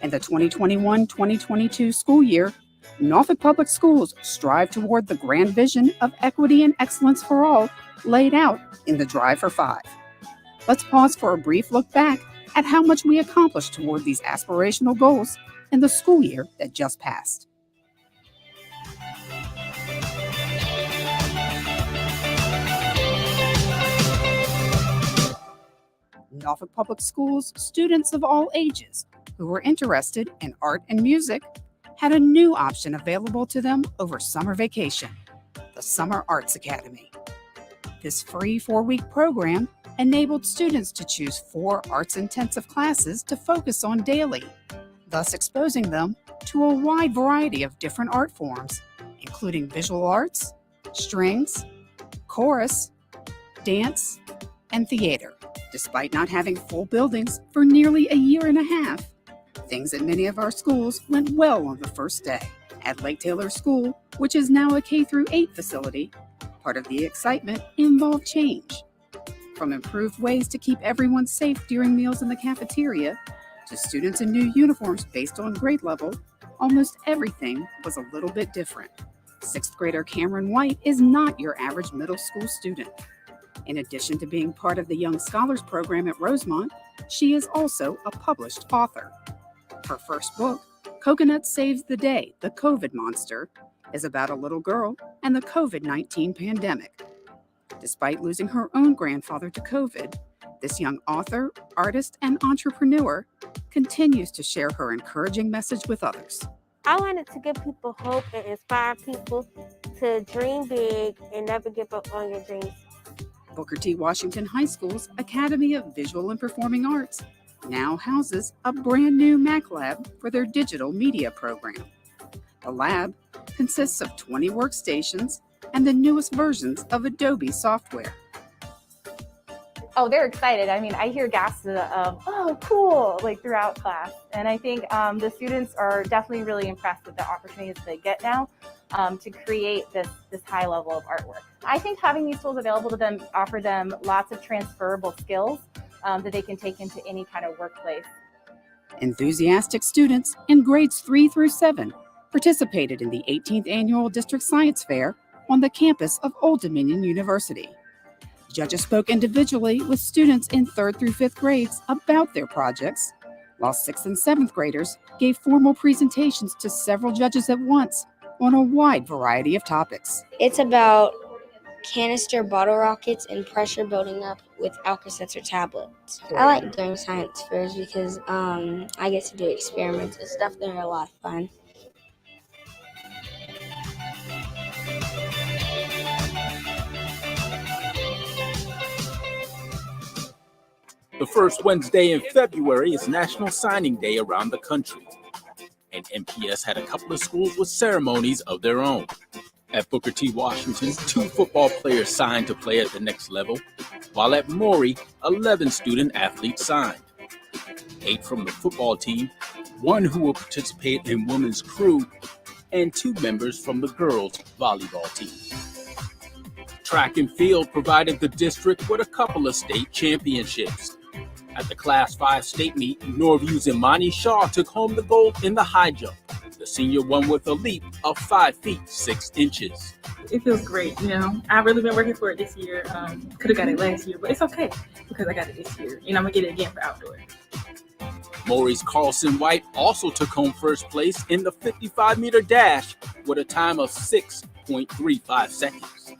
In the 2021-2022 school year, Norfolk Public Schools strive toward the grand vision of equity and excellence for all laid out in the Drive for Five. Let's pause for a brief look back at how much we accomplished toward these aspirational goals in the school year that just passed. Norfolk Public Schools students of all ages who were interested in art and music had a new option available to them over summer vacation, the Summer Arts Academy. This free 4-week program enabled students to choose 4 arts-intensive classes to focus on daily, thus exposing them to a wide variety of different art forms, including visual arts, strings, chorus, dance, and theater. Despite not having full buildings for nearly a year and a half, things at many of our schools went well on the first day. At Lake Taylor School, which is now a K-8 facility, part of the excitement involved change. From improved ways to keep everyone safe during meals in the cafeteria, to students in new uniforms based on grade level, almost everything was a little bit different. 6th grader Cameron White is not your average middle school student. In addition to being part of the Young Scholars Program at Rosemont, she is also a published author. Her first book, Coconut Saves the Day, The COVID Monster, is about a little girl and the COVID-19 pandemic. Despite losing her own grandfather to COVID, this young author, artist, and entrepreneur continues to share her encouraging message with others. I wanted to give people hope and inspire people to dream big and never give up on your dreams. Booker T. Washington High School's Academy of Visual and Performing Arts now houses a brand new Mac lab for their digital media program. The lab consists of 20 workstations and the newest versions of Adobe software. Oh, they're excited. I mean, I hear gasps of, oh, cool, like throughout class. And I think the students are definitely really impressed with the opportunities they get now to create this high level of artwork. I think having these tools available to them offer them lots of transferable skills that they can take into any kind of workplace. Enthusiastic students in grades 3 through 7 participated in the 18th Annual District Science Fair on the campus of Old Dominion University. Judges spoke individually with students in 3rd through 5th grades about their projects, while 6th and 7th graders gave formal presentations to several judges at once on a wide variety of topics. It's about canister bottle rockets and pressure building up with Alka-Seltzer tablets. I like doing science fairs because I get to do experiments and stuff. They're a lot of fun. The first Wednesday in February is National Signing Day around the country, and NPS had a couple of schools with ceremonies of their own. At Booker T. Washington, 2 football players signed to play at the next level, while at Maury, 11 student athletes signed. 8 from the football team, 1 who will participate in women's crew, and 2 members from the girls' volleyball team. Track and field provided the district with a couple of state championships. At the Class 5 state meet, Norview's Imani Shaw took home the gold in the high jump. The senior won with a leap of 5 feet 6 inches. It feels great, you know. I've really been working for it this year. Could have got it last year, but it's okay because I got it this year. And I'm going to get it again for outdoor. Maury's Carlson White also took home first place in the 55-meter dash with a time of 6.35 seconds.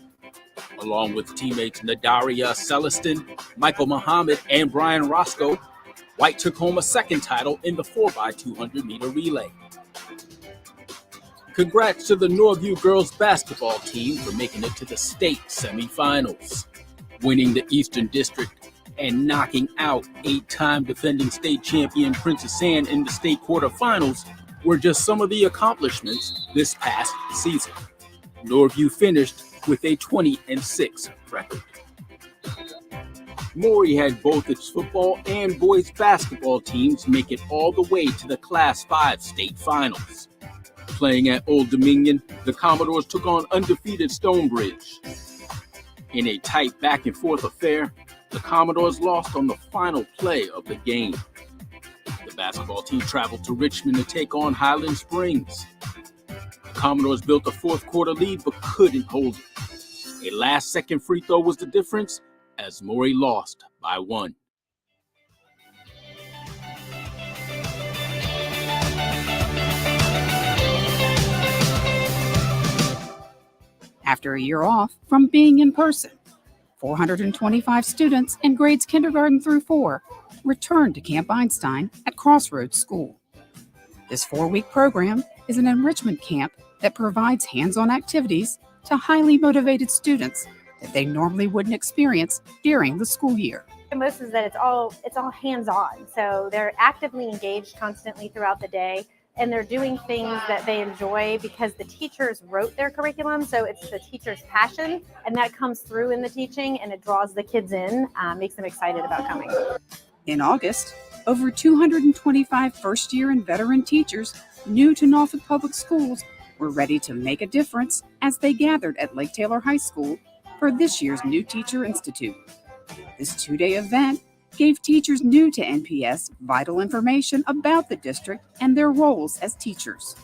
Along with teammates Nadaria Celestin, Michael Muhammad, and Brian Roscoe, White took home a second title in the 4x200-meter relay. Congrats to the Norview girls basketball team for making it to the state semifinals. Winning the Eastern District and knocking out 8-time defending state champion Princess Anne in the state quarterfinals were just some of the accomplishments this past season. Norview finished with a 20-6 record. Maury had both its football and boys basketball teams make it all the way to the Class 5 state finals. Playing at Old Dominion, the Commodores took on undefeated Stonebridge. In a tight back-and-forth affair, the Commodores lost on the final play of the game. The basketball team traveled to Richmond to take on Highland Springs. The Commodores built a fourth-quarter lead but couldn't hold it. A last-second free throw was the difference as Maury lost by 1. After a year off from being in person, 425 students in grades kindergarten through 4 returned to Camp Einstein at Crossroads School. This 4-week program is an enrichment camp that provides hands-on activities to highly motivated students that they normally wouldn't experience during the school year. Most is that it's all hands-on. So they're actively engaged constantly throughout the day, and they're doing things that they enjoy because the teachers wrote their curriculum. So it's the teacher's passion, and that comes through in the teaching, and it draws the kids in, makes them excited about coming. In August, over 225 first-year and veteran teachers new to Norfolk Public Schools were ready to make a difference as they gathered at Lake Taylor High School for this year's New Teacher Institute. This 2-day event gave teachers new to NPS vital information about the district and their roles as teachers.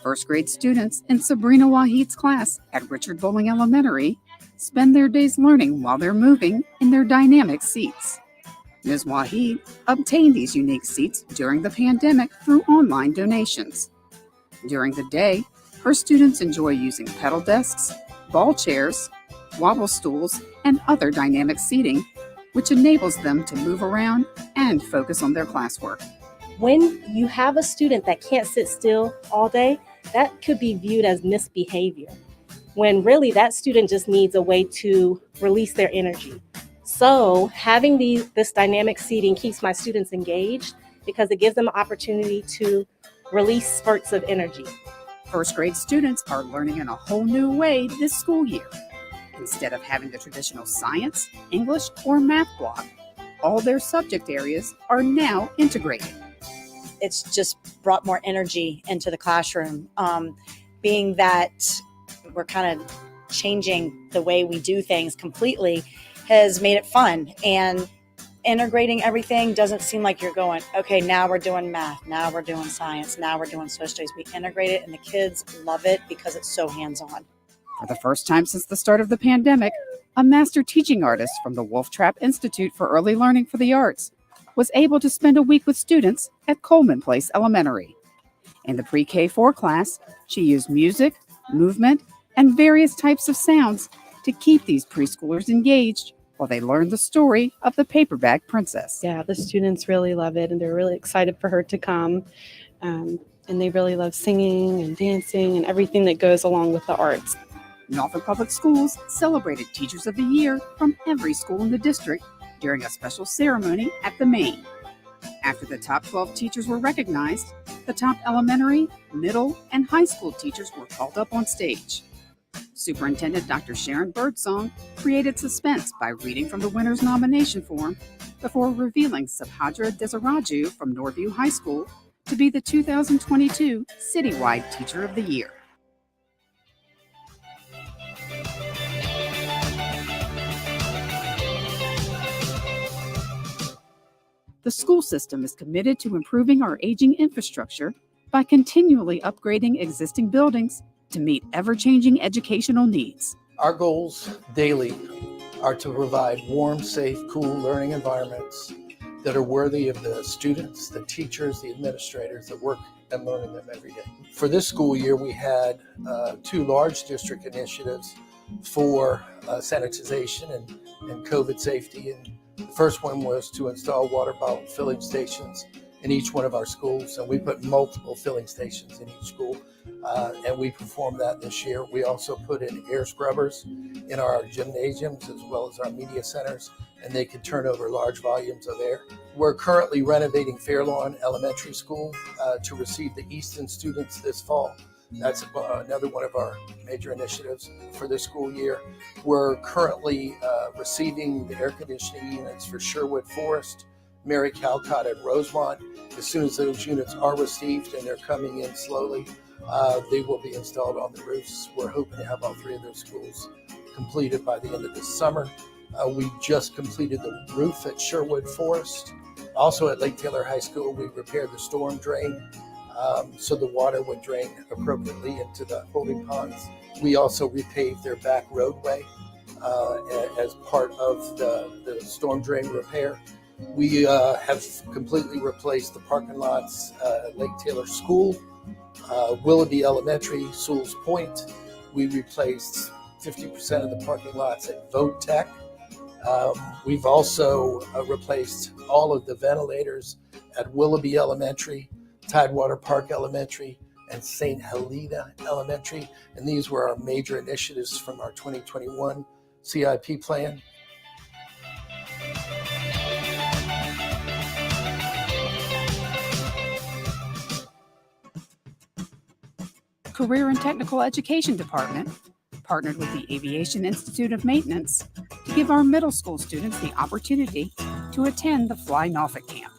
First grade students in Sabrina Wahid's class at Richard Bowling Elementary spend their days learning while they're moving in their dynamic seats. Ms. Wahid obtained these unique seats during the pandemic through online donations. During the day, her students enjoy using pedal desks, ball chairs, wobble stools, and other dynamic seating, which enables them to move around and focus on their classwork. When you have a student that can't sit still all day, that could be viewed as misbehavior, when really that student just needs a way to release their energy. So having this dynamic seating keeps my students engaged because it gives them an opportunity to release spurts of energy. First grade students are learning in a whole new way this school year. Instead of having the traditional science, English, or math block, all their subject areas are now integrated. It's just brought more energy into the classroom, being that we're kind of changing the way we do things completely has made it fun, and integrating everything doesn't seem like you're going, okay, now we're doing math, now we're doing science, now we're doing social studies. We integrate it and the kids love it because it's so hands-on. For the first time since the start of the pandemic, A master teaching artist from the Wolf Trap Institute for Early Learning for the Arts was able to spend a week with students at Coleman Place Elementary. In the pre-K4 class, she used music, movement, and various types of sounds to keep these preschoolers engaged while they learned the story of the paperback princess. Yeah, the students really love it, and they're really excited for her to come. And they really love singing and dancing and everything that goes along with the arts. Norfolk Public Schools celebrated Teachers of the Year from every school in the district during a special ceremony at the Main. After the top 12 teachers were recognized, the top elementary, middle, and high school teachers were called up on stage. Superintendent Dr. Sharon Birdsong created suspense by reading from the winner's nomination form before revealing Subhadra Desiraju from Norview High School to be the 2022 Citywide Teacher of the Year. The school system is committed to improving our aging infrastructure by continually upgrading existing buildings to meet ever-changing educational needs. Our goals daily are to provide warm, safe, cool learning environments that are worthy of the students, the teachers, the administrators that work and learn in them every day. For this school year, we had 2 large district initiatives for sanitization and COVID safety. And the first one was to install water bottle filling stations in each one of our schools, and we put multiple filling stations in each school, and we performed that this year. We also put in air scrubbers in our gymnasiums as well as our media centers, and they could turn over large volumes of air. We're currently renovating Fairlawn Elementary School to receive the Easton students this fall. That's another one of our major initiatives for this school year. We're currently receiving the air conditioning units for Sherwood Forest, Mary Calcott, and Rosemont. As soon as those units are received, and they're coming in slowly, they will be installed on the roofs. We're hoping to have all 3 of those schools completed by the end of this summer. We just completed the roof at Sherwood Forest. Also at Lake Taylor High School, we repaired the storm drain so the water would drain appropriately into the holding ponds. We also repaved their back roadway as part of the storm drain repair. We have completely replaced the parking lots at Lake Taylor School, Willoughby Elementary, Sewell's Point. We replaced 50% of the parking lots at Vote Tech. We've also replaced all of the ventilators at Willoughby Elementary, Tidewater Park Elementary, and St. Helena Elementary. And these were our major initiatives from our 2021 CIP plan. Career and Technical Education Department partnered with the Aviation Institute of Maintenance to give our middle school students the opportunity to attend the Fly Norfolk Camp.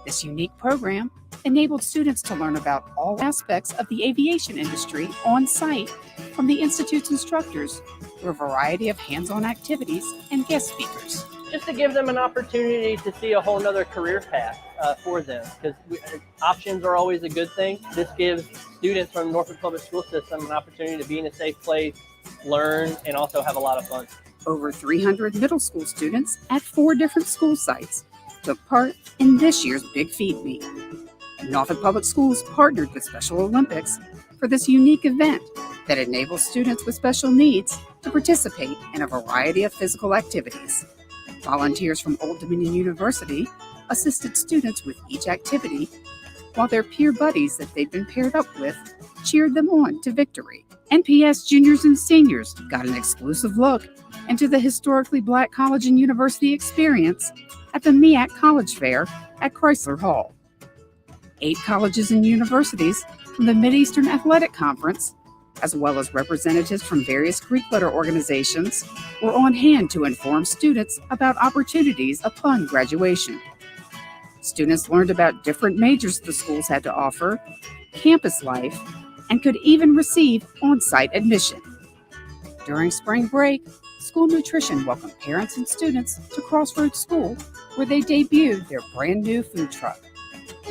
This unique program enabled students to learn about all aspects of the aviation industry on site from the Institute's instructors through a variety of hands-on activities and guest speakers. Just to give them an opportunity to see a whole nother career path for them, because options are always a good thing. This gives students from the Norfolk Public School System an opportunity to be in a safe place, learn, and also have a lot of fun. Over 300 middle school students at 4 different school sites took part in this year's Big Feed Meet. Norfolk Public Schools partnered with Special Olympics for this unique event that enables students with special needs to participate in a variety of physical activities. Volunteers from Old Dominion University assisted students with each activity, while their peer buddies that they'd been paired up with cheered them on to victory. NPS juniors and seniors got an exclusive look into the historically Black college and university experience at the MEAC College Fair at Chrysler Hall. 8 colleges and universities from the Mideastern Athletic Conference, as well as representatives from various Greek letter organizations, were on hand to inform students about opportunities upon graduation. Students learned about different majors the schools had to offer, campus life, and could even receive on-site admission. During spring break, school nutrition welcomed parents and students to Crossroads School, where they debuted their brand new food truck.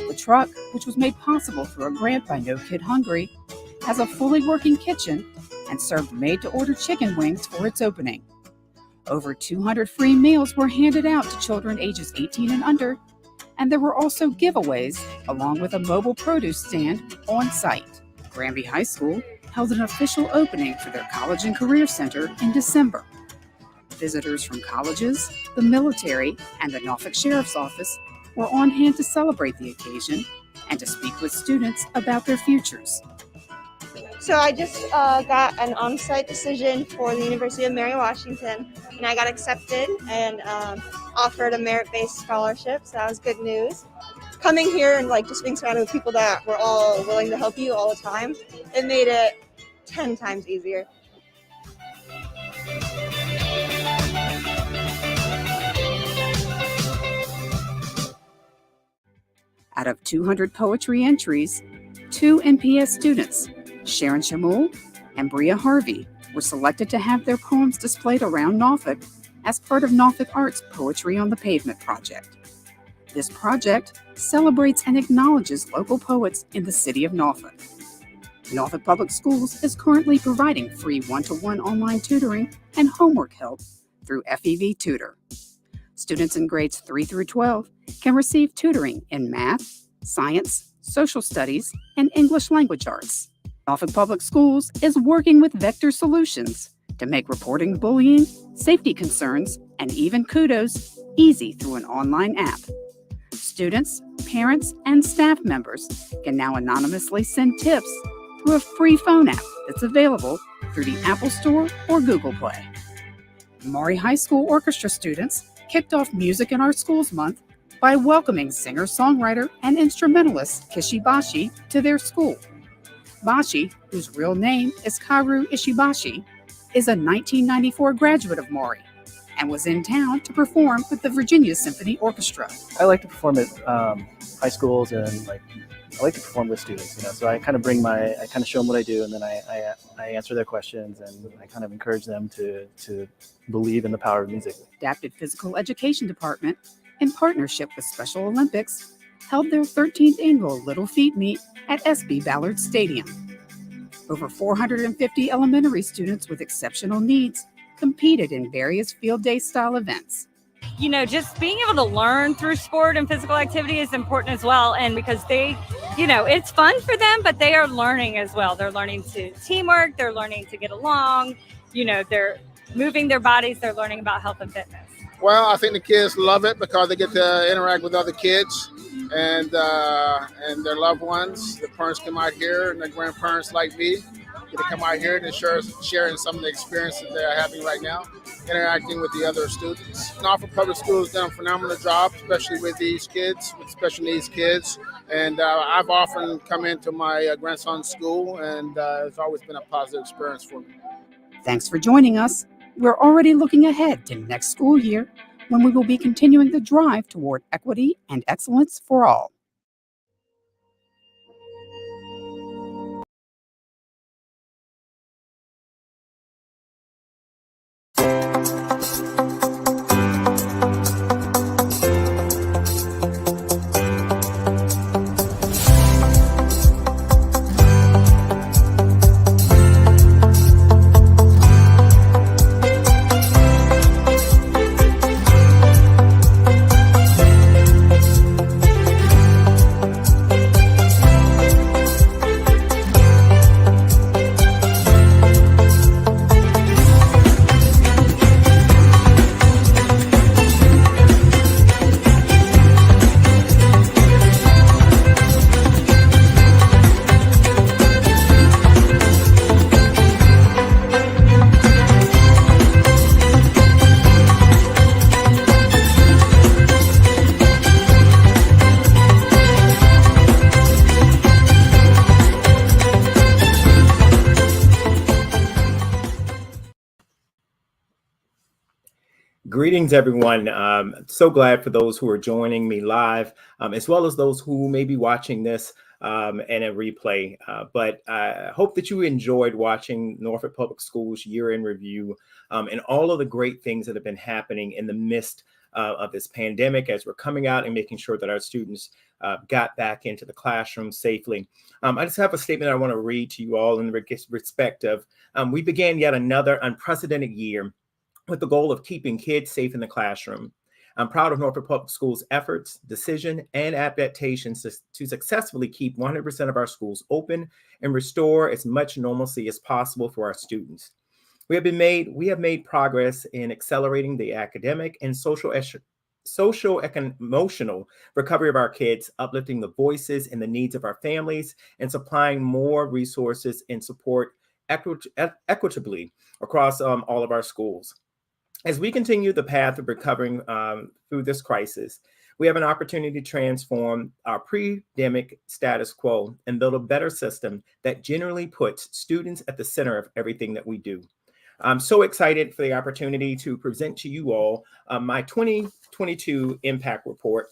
The truck, which was made possible through a grant by No Kid Hungry, has a fully working kitchen and served made-to-order chicken wings for its opening. Over 200 free meals were handed out to children ages 18 and under, and there were also giveaways along with a mobile produce stand on site. Granby High School held an official opening for their College and Career Center in December. Visitors from colleges, the military, and the Norfolk Sheriff's Office were on hand to celebrate the occasion and to speak with students about their futures. So I just got an on-site decision for the University of Mary Washington, and I got accepted and offered a merit-based scholarship, so that was good news. Coming here and just being surrounded with people that were all willing to help you all the time, it made it 10 times easier. Out of 200 poetry entries, 2 NPS students, Sharon Shamul and Bria Harvey, were selected to have their poems displayed around Norfolk as part of Norfolk Art's Poetry on the Pavement project. This project celebrates and acknowledges local poets in the city of Norfolk. Norfolk Public Schools is currently providing free one-to-one online tutoring and homework help through FEV Tutor. Students in grades 3 through 12 can receive tutoring in math, science, social studies, and English language arts. Norfolk Public Schools is working with Vector Solutions to make reporting bullying, safety concerns, and even kudos easy through an online app. Students, parents, and staff members can now anonymously send tips through a free phone app that's available through the Apple Store or Google Play. Maury High School orchestra students kicked off Music in Our Schools Month by welcoming singer-songwriter and instrumentalist Kishi Bashi to their school. Bashi, whose real name is Karu Ishibashi, is a 1994 graduate of Maury and was in town to perform with the Virginia Symphony Orchestra. I like to perform at high schools, and I like to perform with students, so I kind of show them what I do, and then I answer their questions, and I kind of encourage them to believe in the power of music. Adapted Physical Education Department, in partnership with Special Olympics, held their 13th annual Little Feet Meet at SB Ballard Stadium. Over 450 elementary students with exceptional needs competed in various field day style events. Just being able to learn through sport and physical activity is important as well. And because they, it's fun for them, but they are learning as well. They're learning to teamwork. They're learning to get along. They're moving their bodies. They're learning about health and fitness. Well, I think the kids love it because they get to interact with other kids and their loved ones. The parents come out here, and their grandparents like me get to come out here and sharing some of the experiences they're having right now, interacting with the other students. Norfolk Public Schools has done a phenomenal job, especially with these kids, with special needs kids. And I've often come into my grandson's school, and it's always been a positive experience for me. Thanks for joining us. We're already looking ahead to next school year, when we will be continuing the drive toward equity and excellence for all. Greetings, everyone. So glad for those who are joining me live, as well as those who may be watching this in a replay. But I hope that you enjoyed watching Norfolk Public Schools year-end review and all of the great things that have been happening in the midst of this pandemic as we're coming out and making sure that our students got back into the classroom safely. I just have a statement I want to read to you all in respect of we began yet another unprecedented year with the goal of keeping kids safe in the classroom. I'm proud of Norfolk Public Schools' efforts, decision, and adaptations to successfully keep 100% of our schools open and restore as much normalcy as possible for our students. We have made progress in accelerating the academic and socio-emotional recovery of our kids, uplifting the voices and the needs of our families, and supplying more resources and support equitably across all of our schools. As we continue the path of recovering through this crisis, we have an opportunity to transform our pre-pandemic status quo and build a better system that generally puts students at the center of everything that we do. I'm so excited for the opportunity to present to you all my 2022 impact report.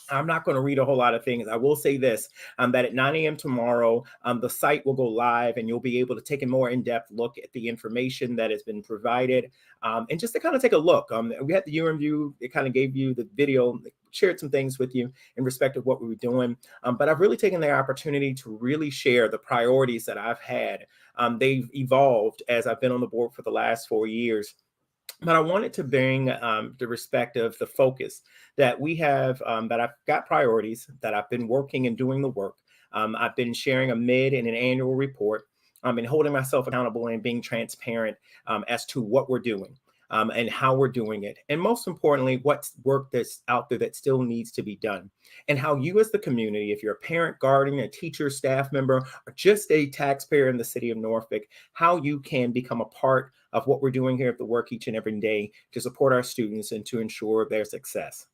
I'm not going to read a whole lot of things. I will say this, that at 9 a.m. tomorrow, the site will go live and you'll be able to take a more in-depth look at the information that has been provided, and just to kind of take a look. We had the UMU, it kind of gave you the video, shared some things with you in respect of what we were doing, but I've really taken the opportunity to really share the priorities that I've had. They've evolved as I've been on the board for the last 4 years. But I wanted to bring the respect of the focus that we have, that I've got priorities, that I've been working and doing the work. I've been sharing a mid and an annual report, and holding myself accountable and being transparent as to what we're doing and how we're doing it. And most importantly, what's work that's out there that still needs to be done. And how you as the community, if you're a parent, guardian, a teacher, staff member, or just a taxpayer in the city of Norfolk, how you can become a part of what we're doing here at the work each and every day to support our students and to ensure their success.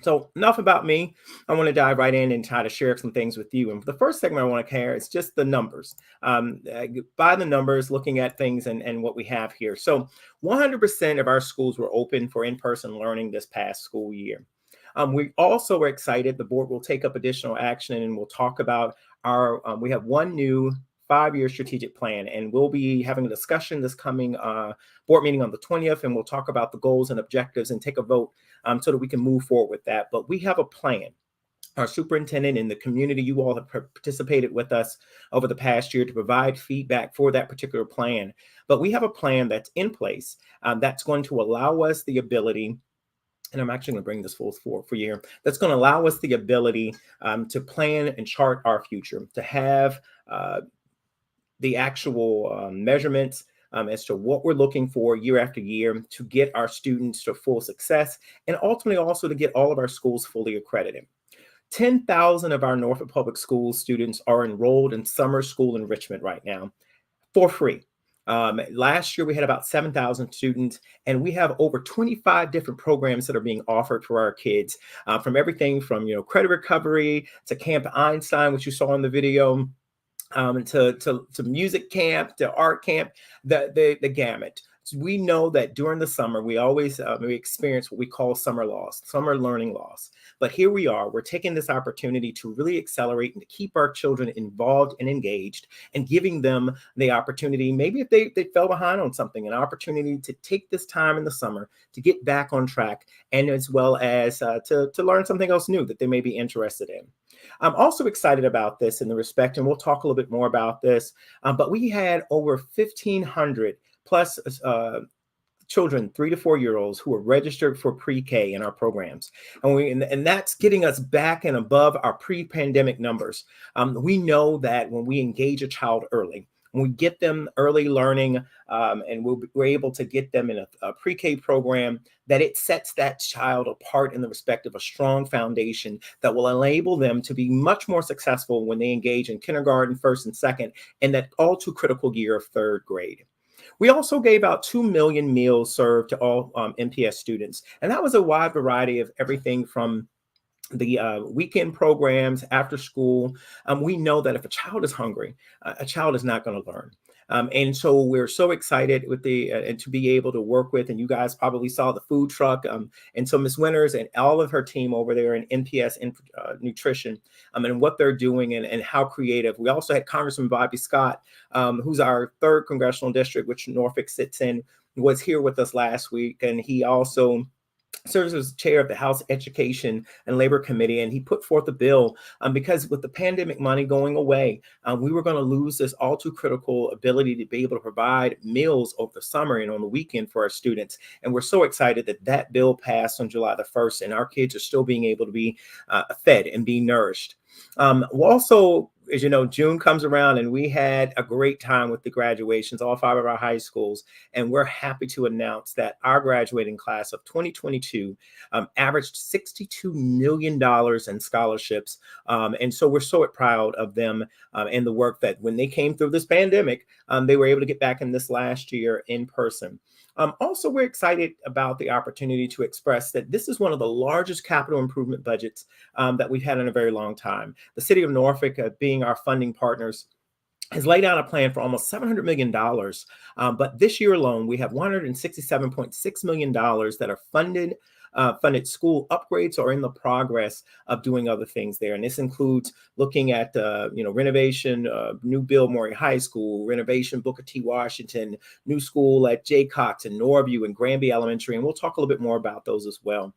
So enough about me. I want to dive right in and try to share some things with you. And the first segment I want to care is just the numbers. By the numbers, looking at things and what we have here. So 100% of our schools were open for in-person learning this past school year. We also are excited. The board will take up additional action and we'll talk about our, we have one new 5-year strategic plan, and we'll be having a discussion this coming board meeting on the 20th, and we'll talk about the goals and objectives and take a vote so that we can move forward with that. But we have a plan. Our superintendent and the community, you all have participated with us over the past year to provide feedback for that particular plan. But we have a plan that's in place that's going to allow us the ability, and I'm actually going to bring this full for you here, that's going to allow us the ability to plan and chart our future, to have the actual measurements as to what we're looking for year after year to get our students to full success, and ultimately also to get all of our schools fully accredited. 10,000 of our Norfolk Public Schools students are enrolled in summer school enrichment right now for free. Last year, we had about 7,000 students, and we have over 25 different programs that are being offered for our kids, from everything from credit recovery to Camp Einstein, which you saw in the video, to music camp, to art camp, the gamut. So we know that during the summer, we always we experience what we call summer loss, summer learning loss. But here we are, we're taking this opportunity to really accelerate and to keep our children involved and engaged, and giving them the opportunity, maybe if they fell behind on something, an opportunity to take this time in the summer to get back on track, and as well as to learn something else new that they may be interested in. I'm also excited about this in the respect, and we'll talk a little bit more about this, but we had over 1,500 plus children, 3 to 4 year olds, who are registered for pre-K in our programs. And that's getting us back and above our pre-pandemic numbers. We know that when we engage a child early, when we get them early learning, and we're able to get them in a pre-K program, that it sets that child apart in the respect of a strong foundation that will enable them to be much more successful when they engage in kindergarten, first and second, and that all too critical year of third grade. We also gave out 2 million meals served to all NPS students. And that was a wide variety of everything from the weekend programs, after school. We know that if a child is hungry, a child is not going to learn. And so we're so excited with the and to be able to work with, and you guys probably saw the food truck, and so Ms. Winters and all of her team over there in NPS Nutrition, and what they're doing and how creative. We also had Congressman Bobby Scott, who's our 3rd congressional district, which Norfolk sits in, was here with us last week, and he also serves as chair of the House Education and Labor Committee, and he put forth a bill because with the pandemic money going away, we were going to lose this all too critical ability to be able to provide meals over the summer and on the weekend for our students. And we're so excited that that bill passed on July the 1st, and our kids are still being able to be fed and be nourished. We'll also, as you know, June comes around and we had a great time with the graduations, all 5 of our high schools. And we're happy to announce that our graduating class of 2022 averaged $62 million in scholarships. And so we're so proud of them and the work that when they came through this pandemic, they were able to get back in this last year in person. Also, we're excited about the opportunity to express that this is one of the largest capital improvement budgets that we've had in a very long time. The city of Norfolk, being our funding partners, has laid out a plan for almost $700 million. But this year alone, we have $167.6 million that are funded school upgrades or in the progress of doing other things there. And this includes looking at, renovation, new build Maury High School, renovation Booker T. Washington, new school at Jay Cox and Norview and Granby Elementary. And we'll talk a little bit more about those as well.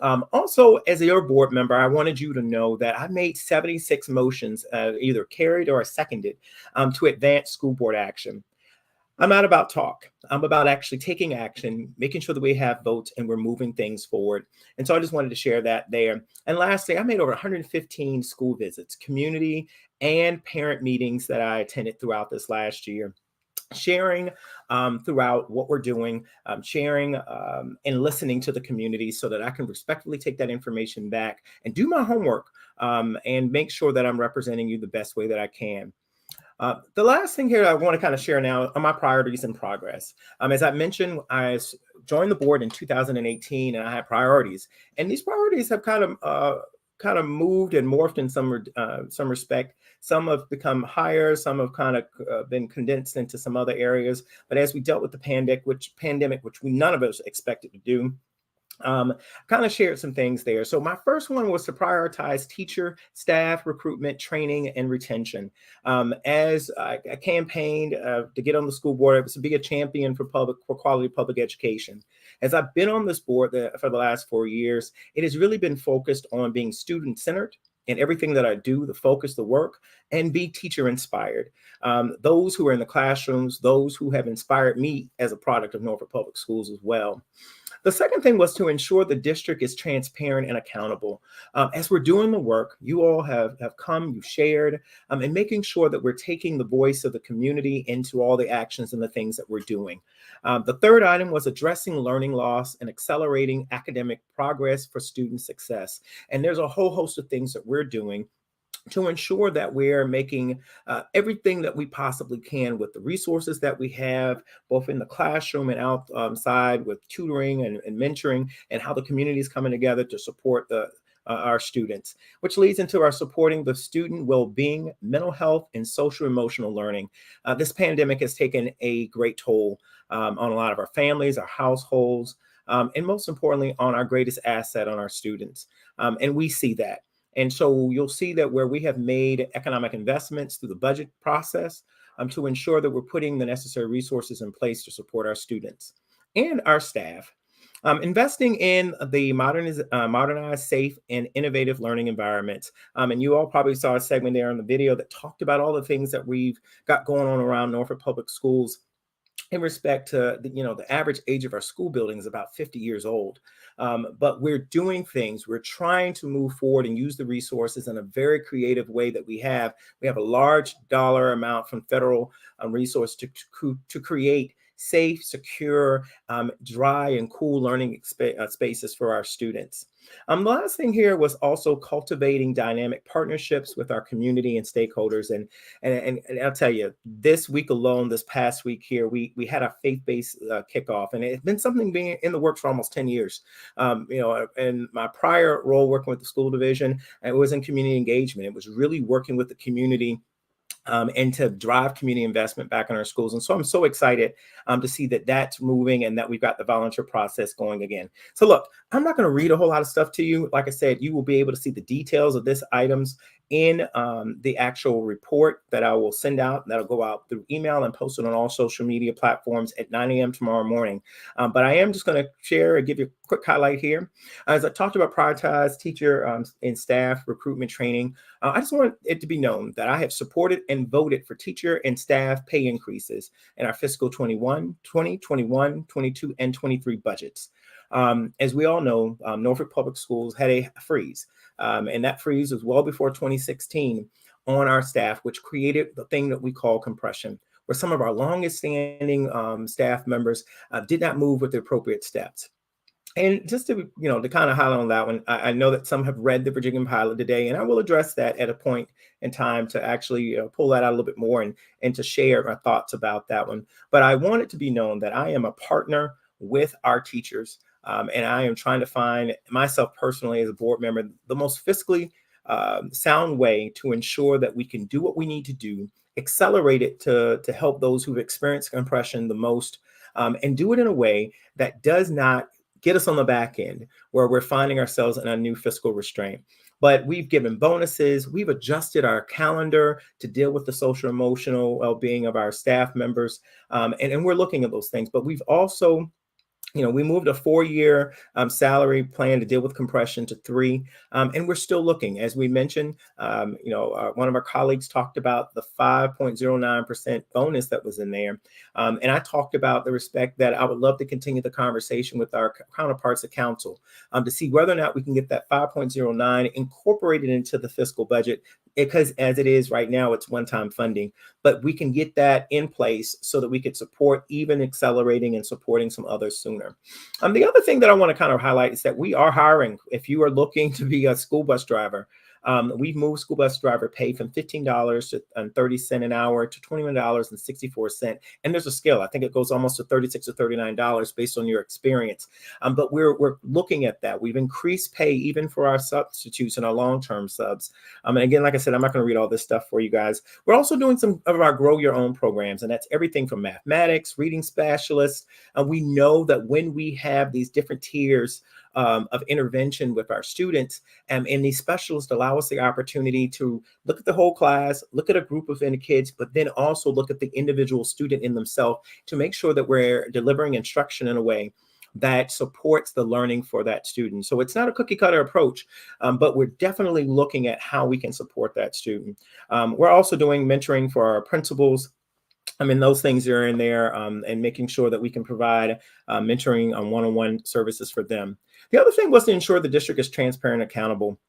Also, as your board member, I wanted you to know that I made 76 motions, either carried or seconded, to advance school board action. I'm not about talk. I'm about actually taking action, making sure that we have votes and we're moving things forward. And so I just wanted to share that there. And lastly, I made over 115 school visits, community and parent meetings that I attended throughout this last year, sharing throughout what we're doing, sharing and listening to the community so that I can respectfully take that information back and do my homework and make sure that I'm representing you the best way that I can. The last thing here I want to kind of share now are my priorities and progress. As I mentioned, I joined the board in 2018 and I had priorities. And these priorities have kind of moved and morphed in some respect. Some have become higher, some have kind of been condensed into some other areas. But as we dealt with the pandemic, which none of us expected to do, kind of shared some things there. So my first one was to prioritize teacher, staff, recruitment, training, and retention. As I campaigned to get on the school board, it was to be a champion for quality public education. As I've been on this board for the last 4 years, it has really been focused on being student-centered in everything that I do, the focus, the work, and be teacher inspired. Those who are in the classrooms, those who have inspired me as a product of Norfolk Public Schools as well. The second thing was to ensure the district is transparent and accountable. As we're doing the work, you all have come, you shared, and making sure that we're taking the voice of the community into all the actions and the things that we're doing. The third item was addressing learning loss and accelerating academic progress for student success. And there's a whole host of things that we're doing to ensure that we're making everything that we possibly can with the resources that we have, both in the classroom and outside with tutoring and mentoring, and how the community is coming together to support our students, which leads into our supporting the student well-being, mental health, and socio-emotional learning. This pandemic has taken a great toll on a lot of our families, our households, and most importantly, on our greatest asset, on our students. And we see that. And so you'll see that where we have made economic investments through the budget process to ensure that we're putting the necessary resources in place to support our students and our staff. Investing in the modernized, safe, and innovative learning environments. And you all probably saw a segment there in the video that talked about all the things that we've got going on around Norfolk Public Schools in respect to the average age of our school building is about 50 years old. But we're doing things, we're trying to move forward and use the resources in a very creative way that we have. We have a large dollar amount from federal resource to create safe, secure, dry, and cool learning spaces for our students. The last thing here was also cultivating dynamic partnerships with our community and stakeholders. And I'll tell you, this week alone, this past week here, we had a faith-based kickoff, and it's been something being in the works for almost 10 years. In my prior role working with the school division, it was in community engagement. It was really working with the community and to drive community investment back in our schools. And so I'm so excited to see that that's moving and that we've got the volunteer process going again. So look, I'm not going to read a whole lot of stuff to you. Like I said, you will be able to see the details of these items in the actual report that I will send out. That'll go out through email and post it on all social media platforms at 9 a.m. tomorrow morning. But I am just going to share and give you a quick highlight here. As I talked about prioritize teacher and staff recruitment training, I just want it to be known that I have supported and voted for teacher and staff pay increases in our fiscal 20, 21, 22, and 23 budgets. As we all know, Norfolk Public Schools had a freeze, and that freeze was well before 2016 on our staff, which created the thing that we call compression, where some of our longest standing staff members did not move with the appropriate steps. And just to, to kind of highlight on that one, I know that some have read the Virginia pilot today, and I will address that at a point in time to actually pull that out a little bit more and to share my thoughts about that one. But I want it to be known that I am a partner with our teachers, and I am trying to find myself personally as a board member the most fiscally sound way to ensure that we can do what we need to do, accelerate it to help those who've experienced compression the most, and do it in a way that does not get us on the back end where we're finding ourselves in a new fiscal restraint. But we've given bonuses, we've adjusted our calendar to deal with the social emotional well-being of our staff members, and we're looking at those things. But we've also we moved a 4-year salary plan to deal with compression to 3, and we're still looking. As we mentioned, one of our colleagues talked about the 5.09% bonus that was in there, and I talked about the respect that I would love to continue the conversation with our counterparts at council to see whether or not we can get that 5.09 incorporated into the fiscal budget, because as it is right now, it's one-time funding, but we can get that in place so that we could support even accelerating and supporting some others sooner. The other thing that I want to kind of highlight is that we are hiring. If you are looking to be a school bus driver, we've moved school bus driver pay from $15 to 30 cents an hour to $21.64. And there's a scale. I think it goes almost to $36 to $39 based on your experience. But we're looking at that. We've increased pay even for our substitutes and our long-term subs. And again, like I said, I'm not going to read all this stuff for you guys. We're also doing some of our grow your own programs, and that's everything from mathematics, reading specialists. We know that when we have these different tiers of intervention with our students, and these specialists allow us the opportunity to look at the whole class, look at a group of kids, but then also look at the individual student in themselves to make sure that we're delivering instruction in a way that supports the learning for that student. So it's not a cookie cutter approach, but we're definitely looking at how we can support that student. We're also doing mentoring for our principals. Those things are in there, and making sure that we can provide mentoring on one-on-one services for them. The other thing was to ensure the district is transparent and accountable.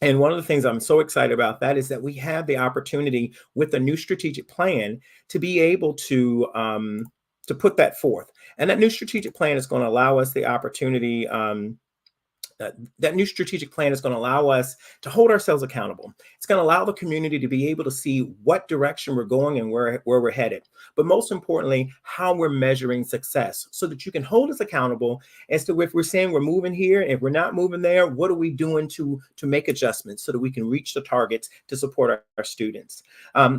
And one of the things I'm so excited about that is that we have the opportunity with a new strategic plan to be able to put that forth. And that new strategic plan is going to allow us the opportunity that new strategic plan is going to allow us to hold ourselves accountable. It's going to allow the community to be able to see what direction we're going and where we're headed. But most importantly, how we're measuring success so that you can hold us accountable as to if we're saying we're moving here, and if we're not moving there, what are we doing to make adjustments so that we can reach the targets to support our students.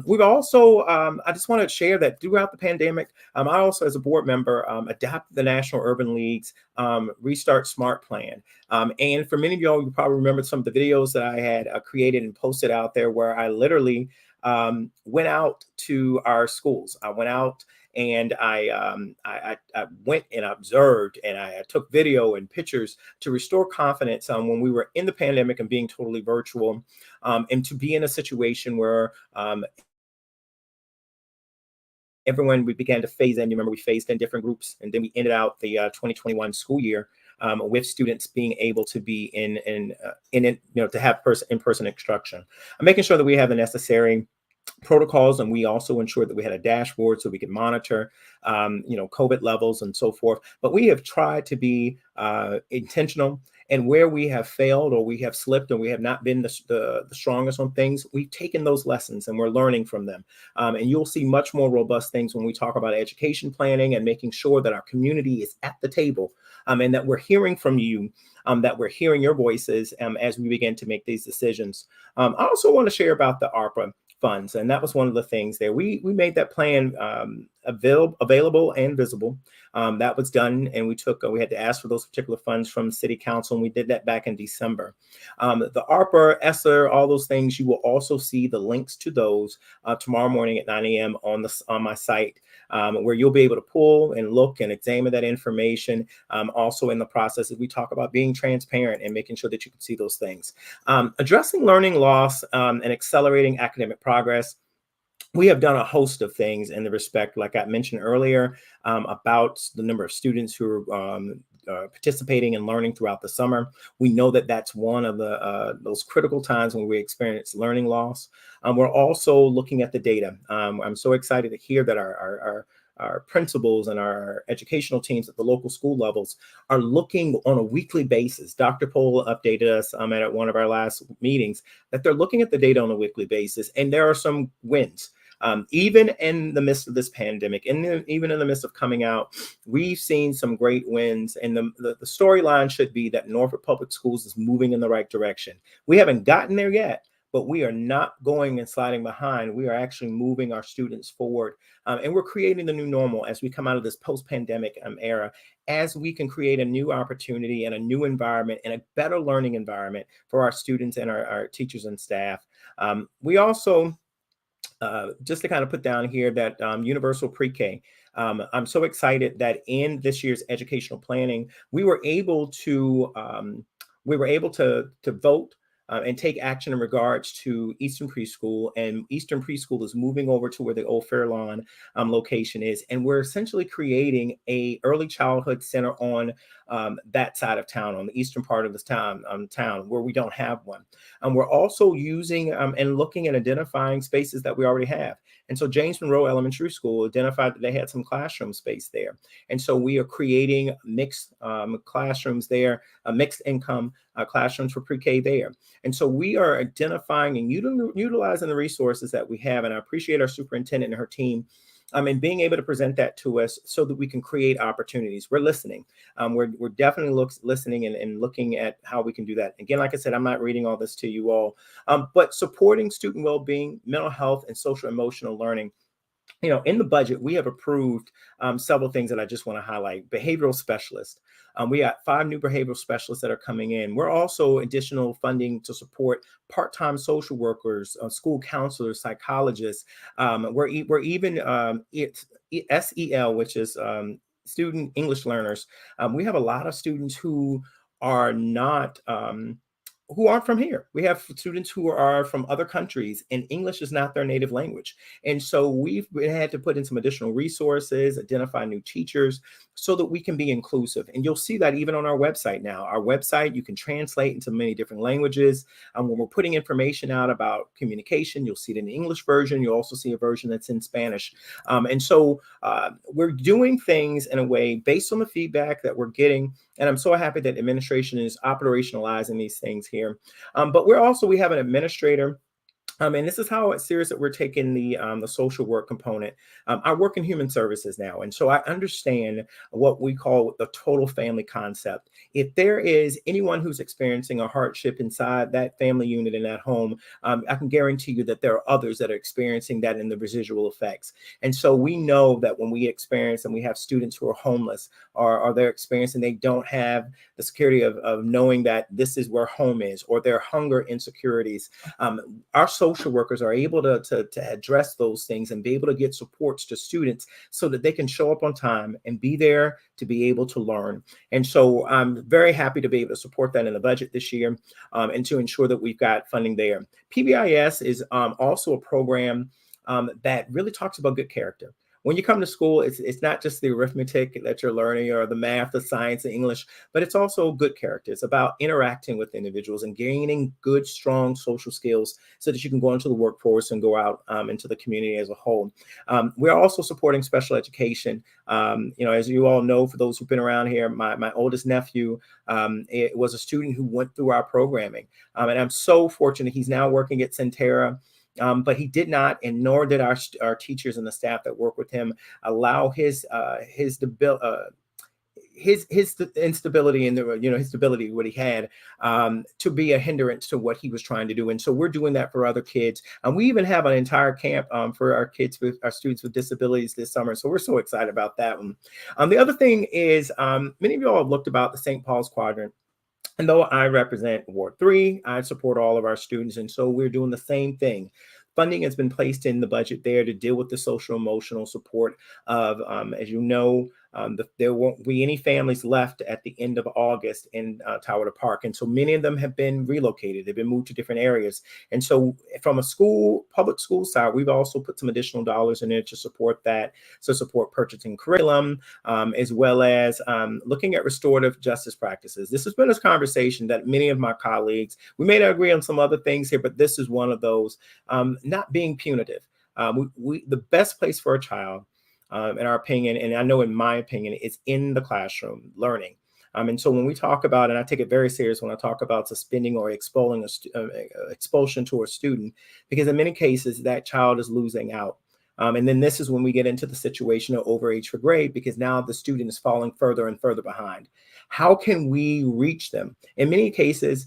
We've also, I just want to share that throughout the pandemic, I also, as a board member, adopted the National Urban League's Restart Smart Plan. And for many of y'all, you probably remember some of the videos that I had created and posted out there where I literally went out to our schools. I went out and I went and observed, and I took video and pictures to restore confidence when we were in the pandemic and being totally virtual, and to be in a situation where everyone, we began to phase in. You remember we phased in different groups, and then we ended out the 2021 school year with students being able to be to have in-person instruction. I'm making sure that we have the necessary protocols, and we also ensured that we had a dashboard so we could monitor COVID levels and so forth. But we have tried to be intentional, and where we have failed or we have slipped or we have not been the strongest on things, we've taken those lessons and we're learning from them. And you'll see much more robust things when we talk about education planning and making sure that our community is at the table, and that we're hearing from you, that we're hearing your voices as we begin to make these decisions. I also want to share about the ARPA funds, and that was one of the things there. We made that plan available and visible. That was done, and we had to ask for those particular funds from City Council, and we did that back in December. The ARPA, ESSER, all those things, you will also see the links to those tomorrow morning at 9 a.m. on my site, where you'll be able to pull and look and examine that information. Also in the process, as we talk about being transparent and making sure that you can see those things. Addressing learning loss and accelerating academic progress. We have done a host of things in the respect, like I mentioned earlier, about the number of students who are participating and learning throughout the summer. We know that that's one of those critical times when we experience learning loss. We're also looking at the data. I'm so excited to hear that our principals and our educational teams at the local school levels are looking on a weekly basis. Dr. Pohl updated us at one of our last meetings that they're looking at the data on a weekly basis, and there are some wins. Even in the midst of this pandemic, even in the midst of coming out, we've seen some great wins. And the storyline should be that Norfolk Public Schools is moving in the right direction. We haven't gotten there yet, but we are not going and sliding behind. We are actually moving our students forward. And we're creating the new normal as we come out of this post-pandemic era, as we can create a new opportunity and a new environment and a better learning environment for our students and our teachers and staff. We also, just to kind of put down here that universal pre-K. I'm so excited that in this year's educational planning, we were able to vote and take action in regards to Eastern Preschool, and Eastern Preschool is moving over to where the old Fairlawn location is, and we're essentially creating a early childhood center on that side of town, on the eastern part of this town where we don't have one. We're also using and looking at identifying spaces that we already have. And so James Monroe Elementary School identified that they had some classroom space there. And so we are creating mixed classrooms there, mixed income classrooms for pre-K there. And so we are identifying and utilizing the resources that we have. And I appreciate our superintendent and her team and being able to present that to us so that we can create opportunities. We're listening. We're definitely listening and looking at how we can do that. Again, like I said, I'm not reading all this to you all, but supporting student well-being, mental health, and social-emotional learning. In the budget, we have approved several things that I just want to highlight. Behavioral specialists. We got 5 new behavioral specialists that are coming in. We're also additional funding to support part-time social workers, school counselors, psychologists. We're even SEL, which is student English learners. We have a lot of students who are not who aren't from here. We have students who are from other countries, and English is not their native language. And so we've had to put in some additional resources, identify new teachers so that we can be inclusive. And you'll see that even on our website now. Our website, you can translate into many different languages. When we're putting information out about communication, you'll see it in the English version. You'll also see a version that's in Spanish. And so we're doing things in a way based on the feedback that we're getting. And I'm so happy that administration is operationalizing these things here. But we have an administrator. And this is how serious that we're taking the social work component. I work in human services now, and so I understand what we call the total family concept. If there is anyone who's experiencing a hardship inside that family unit in that home, I can guarantee you that there are others that are experiencing that in the residual effects. And so we know that when we experience and we have students who are homeless or they're experiencing, they don't have the security of knowing that this is where home is, or their hunger insecurities. Our social workers are able to address those things and be able to get supports to students so that they can show up on time and be there to be able to learn. And so I'm very happy to be able to support that in the budget this year and to ensure that we've got funding there. PBIS is also a program that really talks about good character. When you come to school, it's not just the arithmetic that you're learning or the math, the science, the English, but it's also good character. It's about interacting with individuals and gaining good, strong social skills so that you can go into the workforce and go out into the community as a whole. We're also supporting special education. As you all know, for those who've been around here, my oldest nephew it was a student who went through our programming. And I'm so fortunate he's now working at Centera. But he did not, and nor did our teachers and the staff that work with him, allow his instability and his stability, what he had, to be a hindrance to what he was trying to do. And so we're doing that for other kids. And we even have an entire camp for our kids, with our students with disabilities this summer. So we're so excited about that one. The other thing is, many of you all have looked about the St. Paul's Quadrant. And though I represent Ward 3, I support all of our students. And so we're doing the same thing. Funding has been placed in the budget there to deal with the social emotional support of, as you know, there won't be any families left at the end of August in Tower Park. And so many of them have been relocated. They've been moved to different areas. And so from a public school side, we've also put some additional dollars in there to support that, to support purchasing curriculum, as well as looking at restorative justice practices. This has been a conversation that many of my colleagues, we may not agree on some other things here, but this is one of those, not being punitive. The best place for a child, in our opinion, and I know in my opinion, is in the classroom learning. And so when we talk about, and I take it very serious when I talk about suspending or expulsion to a student, because in many cases that child is losing out. And then this is when we get into the situation of overage for grade, because now the student is falling further and further behind. How can we reach them? In many cases,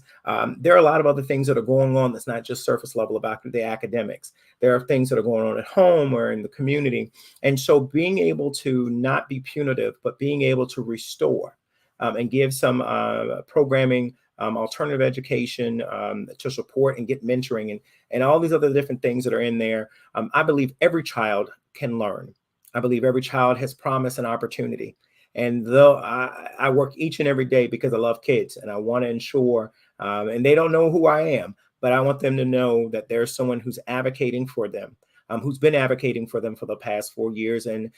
there are a lot of other things that are going on that's not just surface level about the academics. There are things that are going on at home or in the community. And so being able to not be punitive, but being able to restore and give some programming, alternative education to support and get mentoring and all these other different things that are in there. I believe every child can learn. I believe every child has promise and opportunity. And though I work each and every day because I love kids and I want to ensure, and they don't know who I am, but I want them to know that there's someone who's advocating for them, who's been advocating for them for the past 4 years, and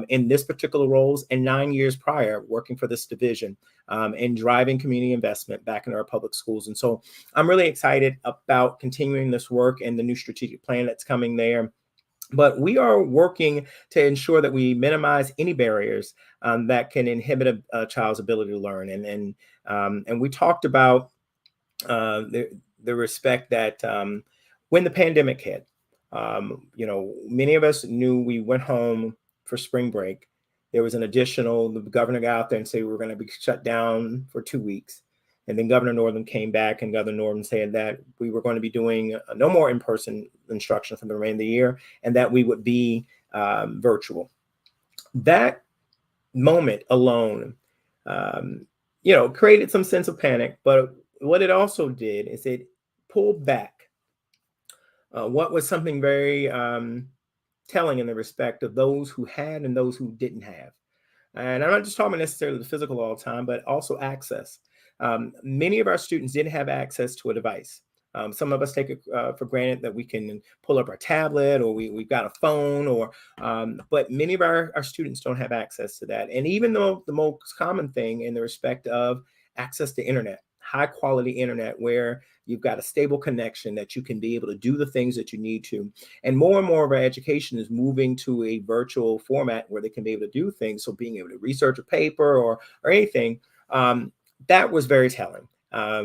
in this particular roles, and 9 years prior working for this division, and driving community investment back in our public schools. And so I'm really excited about continuing this work and the new strategic plan that's coming there. But we are working to ensure that we minimize any barriers that can inhibit a child's ability to learn. And we talked about the respect that when the pandemic hit, many of us knew we went home for spring break. There was the governor got out there and said we were going to be shut down for 2 weeks. And then Governor Northam came back, and Governor Northam said that we were going to be doing no more in-person instruction for the remainder of the year, and that we would be virtual. That moment alone, created some sense of panic. But what it also did is it pulled back what was something very telling in the respect of those who had and those who didn't have. And I'm not just talking necessarily the physical all the time, but also access. Many of our students didn't have access to a device. Some of us take it for granted that we can pull up our tablet, or we've got a phone, but many of our students don't have access to that. And even though the most common thing in the respect of access to internet, high quality internet, where you've got a stable connection that you can be able to do the things that you need to. And more of our education is moving to a virtual format where they can be able to do things. So being able to research a paper or anything, that was very telling.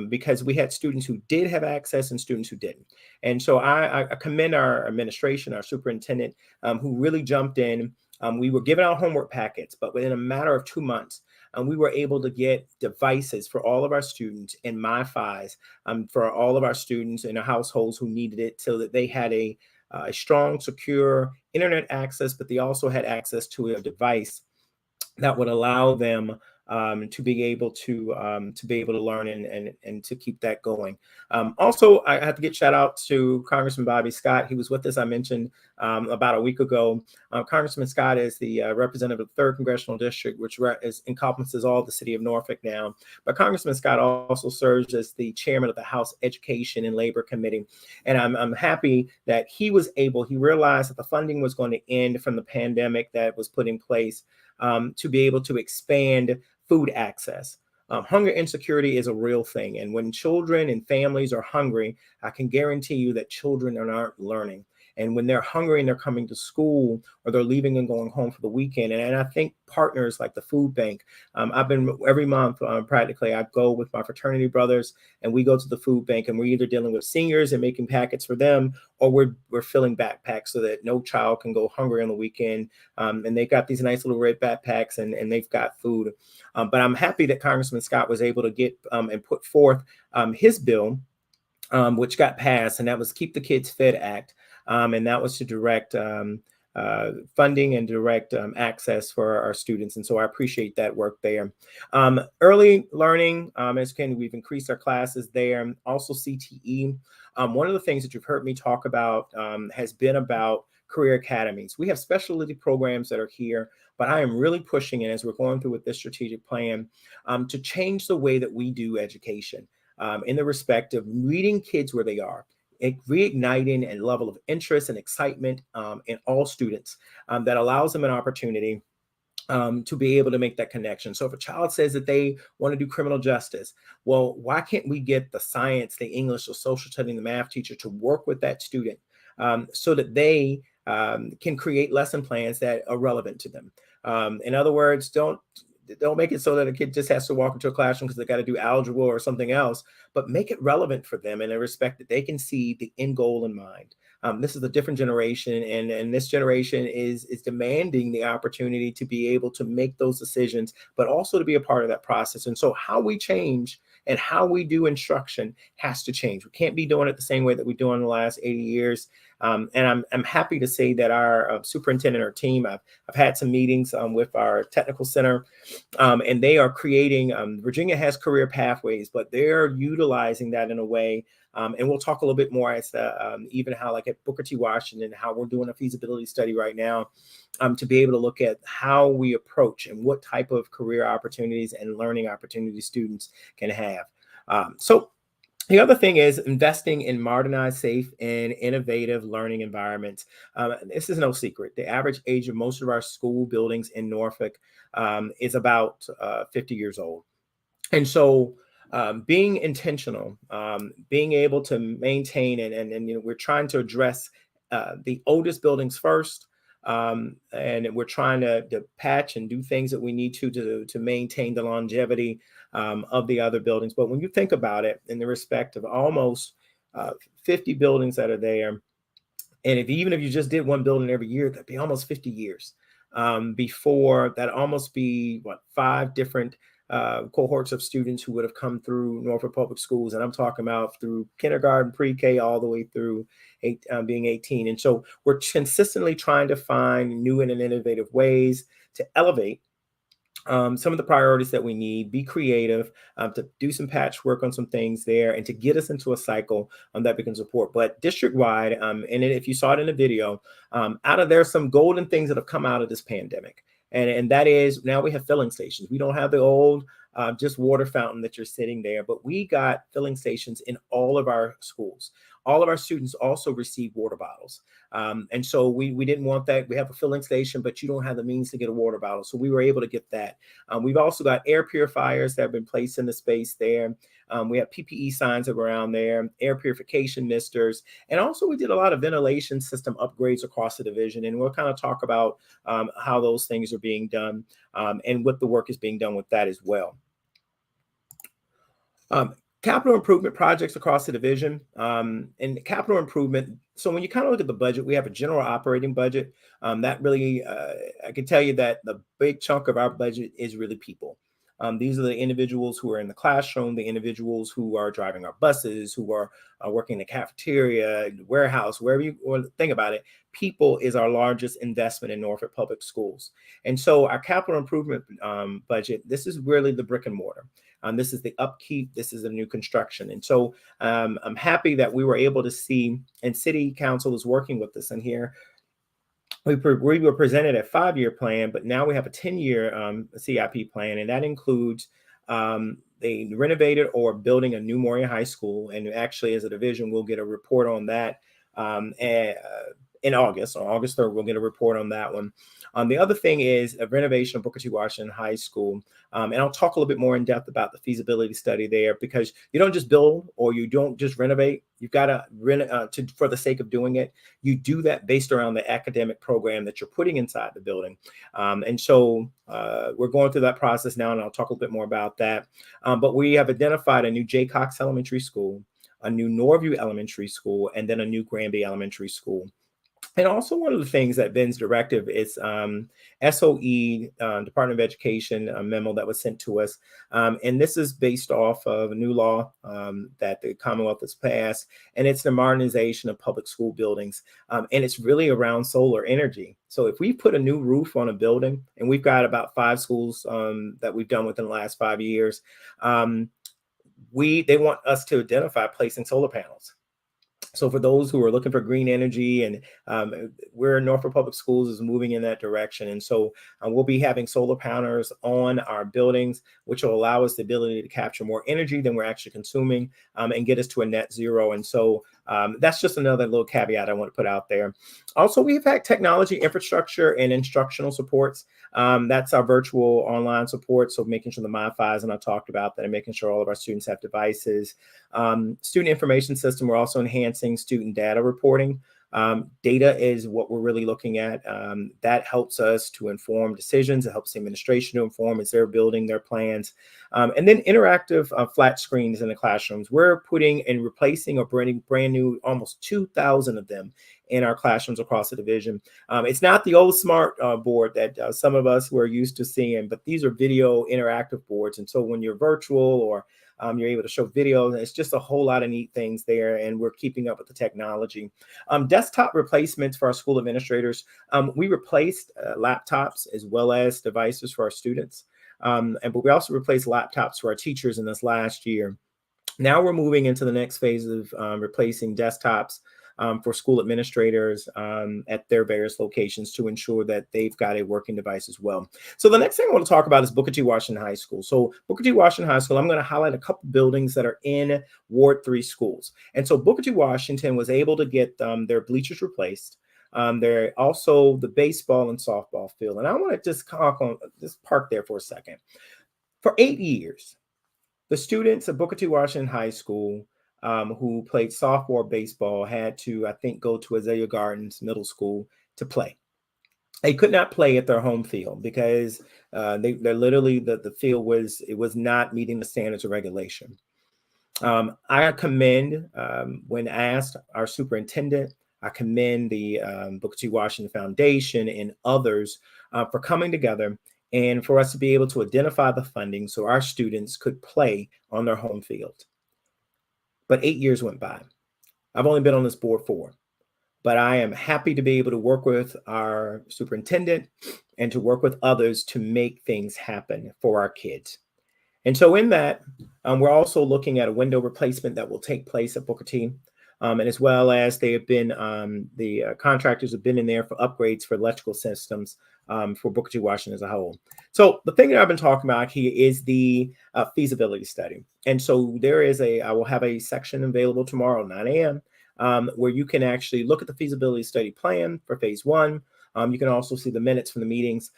Because we had students who did have access and students who didn't. And so I commend our administration, our superintendent, who really jumped in. We were giving out homework packets, but within a matter of 2 months, we were able to get devices for all of our students and MiFis for all of our students in our households who needed it, so that they had a strong, secure internet access, but they also had access to a device that would allow them to be able to learn and to keep that going. Also, I have to get shout out to Congressman Bobby Scott. He was with us, I mentioned, about a week ago. Congressman Scott is the representative of the 3rd Congressional District, which encompasses all the city of Norfolk now. But Congressman Scott also serves as the chairman of the House Education and Labor Committee. And I'm happy that he realized that the funding was going to end from the pandemic that was put in place, to be able to expand food access. Hunger insecurity is a real thing. And when children and families are hungry, I can guarantee you that children are not learning. And when they're hungry and they're coming to school, or they're leaving and going home for the weekend. And I think partners like the food bank, I've been every month practically, I go with my fraternity brothers and we go to the food bank, and we're either dealing with seniors and making packets for them, or we're filling backpacks so that no child can go hungry on the weekend. And they've got these nice little red backpacks, and they've got food. But I'm happy that Congressman Scott was able to get and put forth his bill, which got passed, and that was Keep the Kids Fed Act. And that was to direct funding and direct access for our students. And so I appreciate that work there. Early learning, as we've increased our classes there. Also CTE. One of the things that you've heard me talk about has been about career academies. We have specialty programs that are here, but I am really pushing it as we're going through with this strategic plan to change the way that we do education in the respect of meeting kids where they are, reigniting a level of interest and excitement in all students that allows them an opportunity to be able to make that connection. So if a child says that they want to do criminal justice, well, why can't we get the science, the English, the social study, the math teacher to work with that student so that they can create lesson plans that are relevant to them? In other words, don't make it so that a kid just has to walk into a classroom because they got to do algebra or something else, but make it relevant for them in a respect that they can see the end goal in mind. This is a different generation, and this generation is demanding the opportunity to be able to make those decisions, but also to be a part of that process. And so how we change and how we do instruction has to change. We can't be doing it the same way that we've done in the last 80 years. And I'm happy to say that our superintendent, our team, I've had some meetings with our technical center, and they are creating, Virginia has career pathways, but they're utilizing that in a way. And we'll talk a little bit more as to even how, like at Booker T. Washington, how we're doing a feasibility study right now to be able to look at how we approach and what type of career opportunities and learning opportunities students can have. So the other thing is investing in modernized, safe, and innovative learning environments. This is no secret. The average age of most of our school buildings in Norfolk is about 50 years old. And so being intentional, being able to maintain and we're trying to address the oldest buildings first. And we're trying to patch and do things that we need to maintain the longevity of the other buildings. But when you think about it in the respect of almost 50 buildings that are there, and even if you just did one building every year, that'd be almost 50 years before that almost be 5 different cohorts of students who would have come through Norfolk Public Schools. And I'm talking about through kindergarten, pre-K, all the way through being 18. And so we're consistently trying to find new and innovative ways to elevate some of the priorities that we need, be creative, to do some patchwork on some things there, and to get us into a cycle that we can support. But district-wide, and if you saw it in the video, out of there's some golden things that have come out of this pandemic. And that is, now we have filling stations. We don't have the old just water fountain that you're sitting there, but we got filling stations in all of our schools. All of our students also receive water bottles. And so we didn't want that. We have a filling station, but you don't have the means to get a water bottle. So we were able to get that. We've also got air purifiers that have been placed in the space there. We have PPE signs around there, air purification misters. And also we did a lot of ventilation system upgrades across the division. And we'll kind of talk about how those things are being done and what the work is being done with that as well. Capital improvement projects across the division and capital improvement. So when you kind of look at the budget, we have a general operating budget that really, I can tell you that the big chunk of our budget is really people. These are the individuals who are in the classroom, the individuals who are driving our buses, who are working in the cafeteria, the warehouse, wherever you want to think about it. People is our largest investment in Norfolk Public Schools. And so our capital improvement budget, this is really the brick and mortar. This is the upkeep. This is the new construction. And so I'm happy that we were able to see, and City Council is working with us in here. We were presented a 5-year plan, but now we have a 10-year CIP plan, and that includes they renovated or building a new Moria High School. And actually, as a division, we'll get a report on that in August. On August 3rd, we'll get a report on that one. The other thing is a renovation of Booker T. Washington High School. And I'll talk a little bit more in depth about the feasibility study there, because you don't just build or you don't just renovate. You've got to for the sake of doing it. You do that based around the academic program that you're putting inside the building. And so we're going through that process now, and I'll talk a little bit more about that. But we have identified a new J. Cox Elementary School, a new Norview Elementary School, and then a new Granby Elementary School. And also one of the things that Ben's directive is SOE, Department of Education memo that was sent to us. And this is based off of a new law that the Commonwealth has passed, and it's the modernization of public school buildings. And it's really around solar energy. So if we put a new roof on a building, and we've got about 5 schools that we've done within the last 5 years, they want us to identify placing solar panels. So for those who are looking for green energy, and we're Norfolk Public Schools is moving in that direction. And so we'll be having solar panels on our buildings, which will allow us the ability to capture more energy than we're actually consuming and get us to a net zero. And so that's just another little caveat I want to put out there. Also, we've had technology infrastructure and instructional supports. That's our virtual online support. So making sure the MiFis, and I talked about that, and making sure all of our students have devices. Student information system, we're also enhancing student data reporting. Data is what we're really looking at. That helps us to inform decisions. It helps the administration to inform as they're building their plans. And then interactive flat screens in the classrooms. We're putting and replacing or bringing brand new, almost 2,000 of them in our classrooms across the division. It's not the old smart board that some of us were used to seeing, but these are video interactive boards. And so when you're virtual or you're able to show video, it's just a whole lot of neat things there, and we're keeping up with the technology. Desktop replacements for our school administrators. We replaced laptops as well as devices for our students, but we also replaced laptops for our teachers in this last year. Now we're moving into the next phase of replacing desktops for school administrators at their various locations to ensure that they've got a working device as well. So the next thing I want to talk about is Booker T. Washington High School. So Booker T. Washington High School, I'm going to highlight a couple buildings that are in Ward 3 schools. And so Booker T. Washington was able to get their bleachers replaced. They're also the baseball and softball field. And I want to just park there for a second. For 8 years, the students at Booker T. Washington High School who played softball, baseball, had to, I think, go to Azalea Gardens Middle School to play. They could not play at their home field because they're literally, the field was not meeting the standards of regulation. I commend, when asked, our superintendent, I commend the Booker T. Washington Foundation and others for coming together and for us to be able to identify the funding so our students could play on their home field. But 8 years went by. I've only been on this board 4, but I am happy to be able to work with our superintendent and to work with others to make things happen for our kids. And so in that, we're also looking at a window replacement that will take place at Booker T. And as well as they have been, the contractors have been in there for upgrades for electrical systems for Booker T. Washington as a whole. So the thing that I've been talking about here is the feasibility study. And so I will have a section available tomorrow at 9 a.m. Where you can actually look at the feasibility study plan for phase 1. You can also see the minutes from the meetings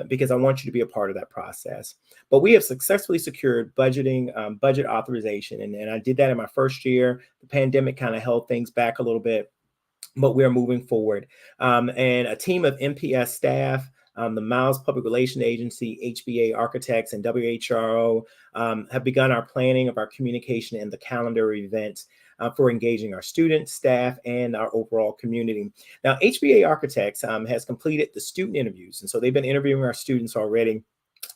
because I want you to be a part of that process. But we have successfully secured budget authorization. And I did that in my first year. The pandemic kind of held things back a little bit, but we're moving forward. And a team of MPS staff, the Miles Public Relations Agency, HBA Architects, and WHRO have begun our planning of our communication and the calendar events for engaging our students, staff, and our overall community. Now, HBA Architects has completed the student interviews. And so they've been interviewing our students already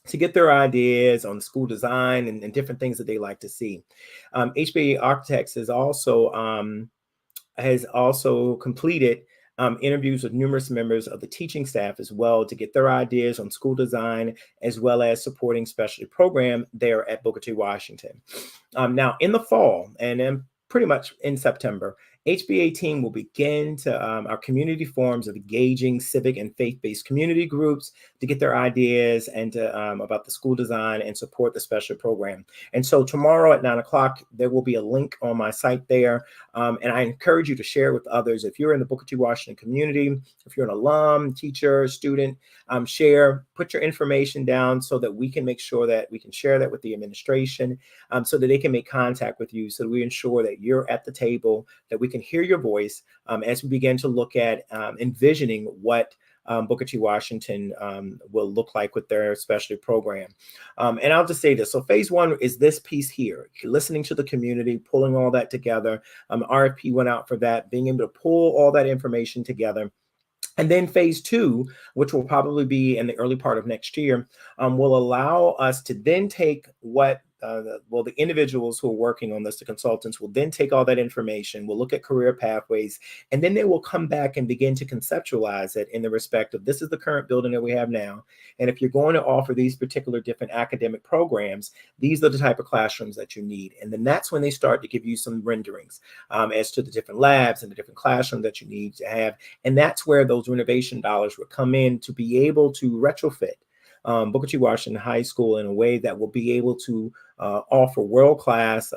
to get their ideas on school design and different things that they like to see. HBA Architects has also completed interviews with numerous members of the teaching staff as well to get their ideas on school design, as well as supporting specialty program there at Booker T. Washington. Now, in the fall, and then pretty much in September, HBA team will begin to our community forums of engaging civic and faith-based community groups to get their ideas and to about the school design and support the special program. And so tomorrow at 9 o'clock, there will be a link on my site there. And I encourage you to share with others. If you're in the Booker T. Washington community, if you're an alum, teacher, student, share, put your information down so that we can make sure that we can share that with the administration so that they can make contact with you, so that we ensure that you're at the table, that we can hear your voice as we begin to look at envisioning what Booker T. Washington will look like with their specialty program. And I'll just say this. So phase one is this piece here, listening to the community, pulling all that together. RFP went out for that, being able to pull all that information together. And then phase two, which will probably be in the early part of next year, will allow us to then take what the individuals who are working on this, the consultants, will then take all that information, will look at career pathways, and then they will come back and begin to conceptualize it in the respect of, this is the current building that we have now. And if you're going to offer these particular different academic programs, these are the type of classrooms that you need. And then that's when they start to give you some renderings as to the different labs and the different classrooms that you need to have. And that's where those renovation dollars would come in to be able to retrofit Booker T. Washington High School in a way that will be able to offer world-class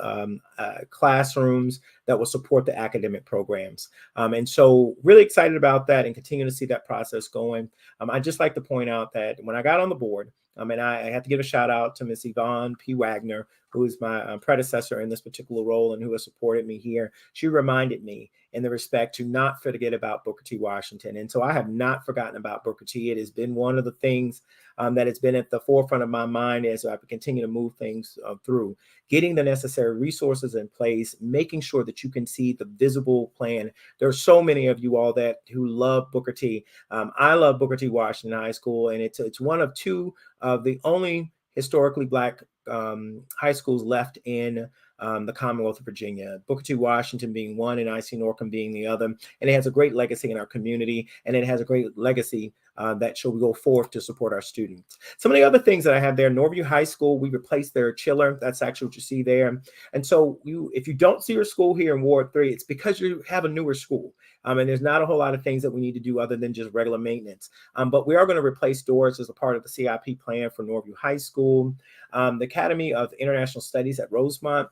classrooms that will support the academic programs. And so really excited about that and continue to see that process going. I'd just like to point out that when I got on the board, and I have to give a shout out to Ms. Yvonne P. Wagner, who is my predecessor in this particular role and who has supported me here. She reminded me in the respect to not forget about Booker T. Washington. And so I have not forgotten about Booker T. It has been one of the things that has been at the forefront of my mind as I continue to move things through, getting the necessary resources in place, making sure that you can see the visible plan. There are so many of you all who love Booker T. I love Booker T. Washington High School, and it's one of two of the only historically Black high schools left in the Commonwealth of Virginia, Booker T. Washington being one and IC Norcom being the other. And it has a great legacy in our community, and it has a great legacy that shall go forth to support our students. Some of the other things that I have there, Norview High School, we replaced their chiller. That's actually what you see there. And so if you don't see your school here in Ward 3, it's because you have a newer school. And there's not a whole lot of things that we need to do other than just regular maintenance. But we are going to replace doors as a part of the CIP plan for Norview High School. The Academy of International Studies at Rosemont,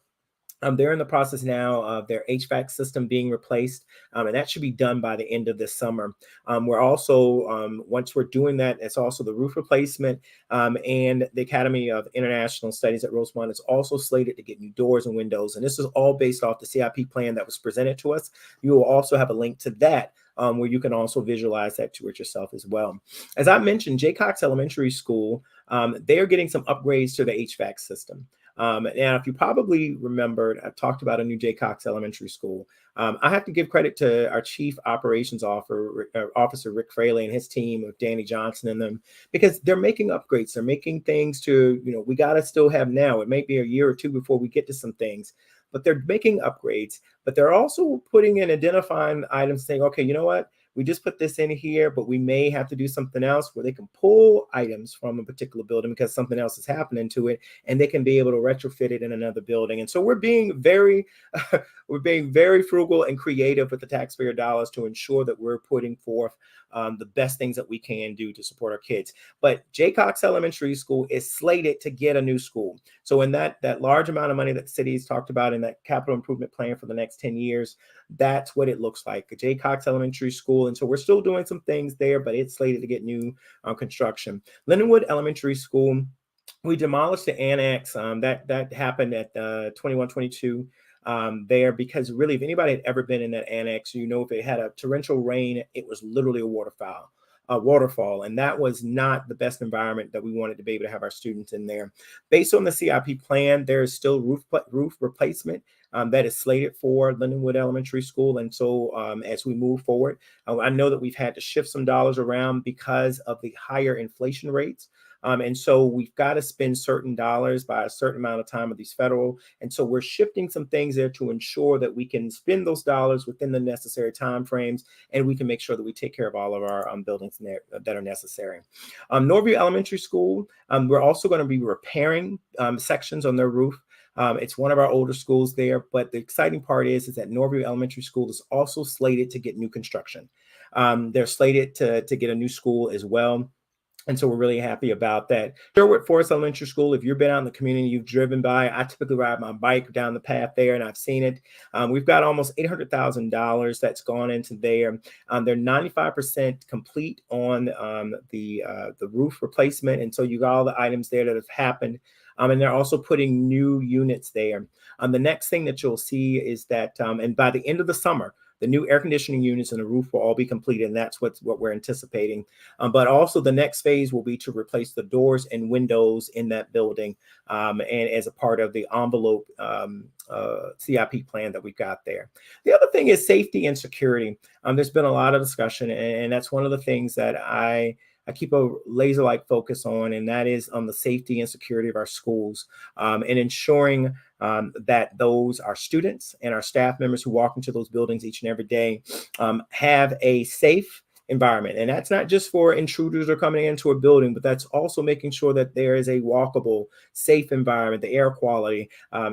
they're in the process now of their HVAC system being replaced, and that should be done by the end of this summer. We're also, once we're doing that, it's also the roof replacement, and the Academy of International Studies at Rosemont is also slated to get new doors and windows, and this is all based off the CIP plan that was presented to us. You will also have a link to that where you can also visualize that to it yourself as well. As I mentioned, J. Cox Elementary School, they are getting some upgrades to the HVAC system. Now, if you probably remembered, I talked about a new J. Cox Elementary School. I have to give credit to our Chief Operations Officer, Rick Fraley, and his team of Danny Johnson and them, because they're making upgrades. They're making things to, we got to still have now. It may be a year or two before we get to some things, but they're making upgrades. But they're also putting in identifying items saying, okay, you know what? We just put this in here, but we may have to do something else where they can pull items from a particular building because something else is happening to it, and they can be able to retrofit it in another building. And so we're being very frugal and creative with the taxpayer dollars to ensure that we're putting forth the best things that we can do to support our kids. But J. Cox Elementary School is slated to get a new school. So in that large amount of money that the city has talked about in that capital improvement plan for the next 10 years, that's what it looks like, a J. Cox Elementary School. And so we're still doing some things there, but it's slated to get new construction. Lindenwood Elementary School, we demolished the annex. That happened at 2122 there, because really, if anybody had ever been in that annex, if it had a torrential rain, it was literally a waterfall. And that was not the best environment that we wanted to be able to have our students in there. Based on the CIP plan, there is still roof replacement that is slated for Lindenwood Elementary School. And so as we move forward, I know that we've had to shift some dollars around because of the higher inflation rates. And so we've got to spend certain dollars by a certain amount of time of these federal. And so we're shifting some things there to ensure that we can spend those dollars within the necessary timeframes, and we can make sure that we take care of all of our buildings that are necessary. Norview Elementary School, we're also going to be repairing sections on their roof. It's one of our older schools there, but the exciting part is that Norview Elementary School is also slated to get new construction. They're slated to get a new school as well. And so we're really happy about that. Sherwood Forest Elementary School, if you've been out in the community, you've driven by, I typically ride my bike down the path there and I've seen it. We've got almost $800,000 that's gone into there. They're 95% complete on the roof replacement. And so you got all the items there that have happened. And they're also putting new units there. The next thing that you'll see is that, and by the end of the summer, the new air conditioning units and the roof will all be completed, and that's what we're anticipating. But also the next phase will be to replace the doors and windows in that building, and as a part of the envelope CIP plan that we've got there. The other thing is safety and security. There's been a lot of discussion, and that's one of the things that I keep a laser-like focus on, and that is on the safety and security of our schools, and ensuring that those our students and our staff members who walk into those buildings each and every day have a safe environment. And that's not just for intruders or coming into a building, but that's also making sure that there is a walkable, safe environment, the air quality,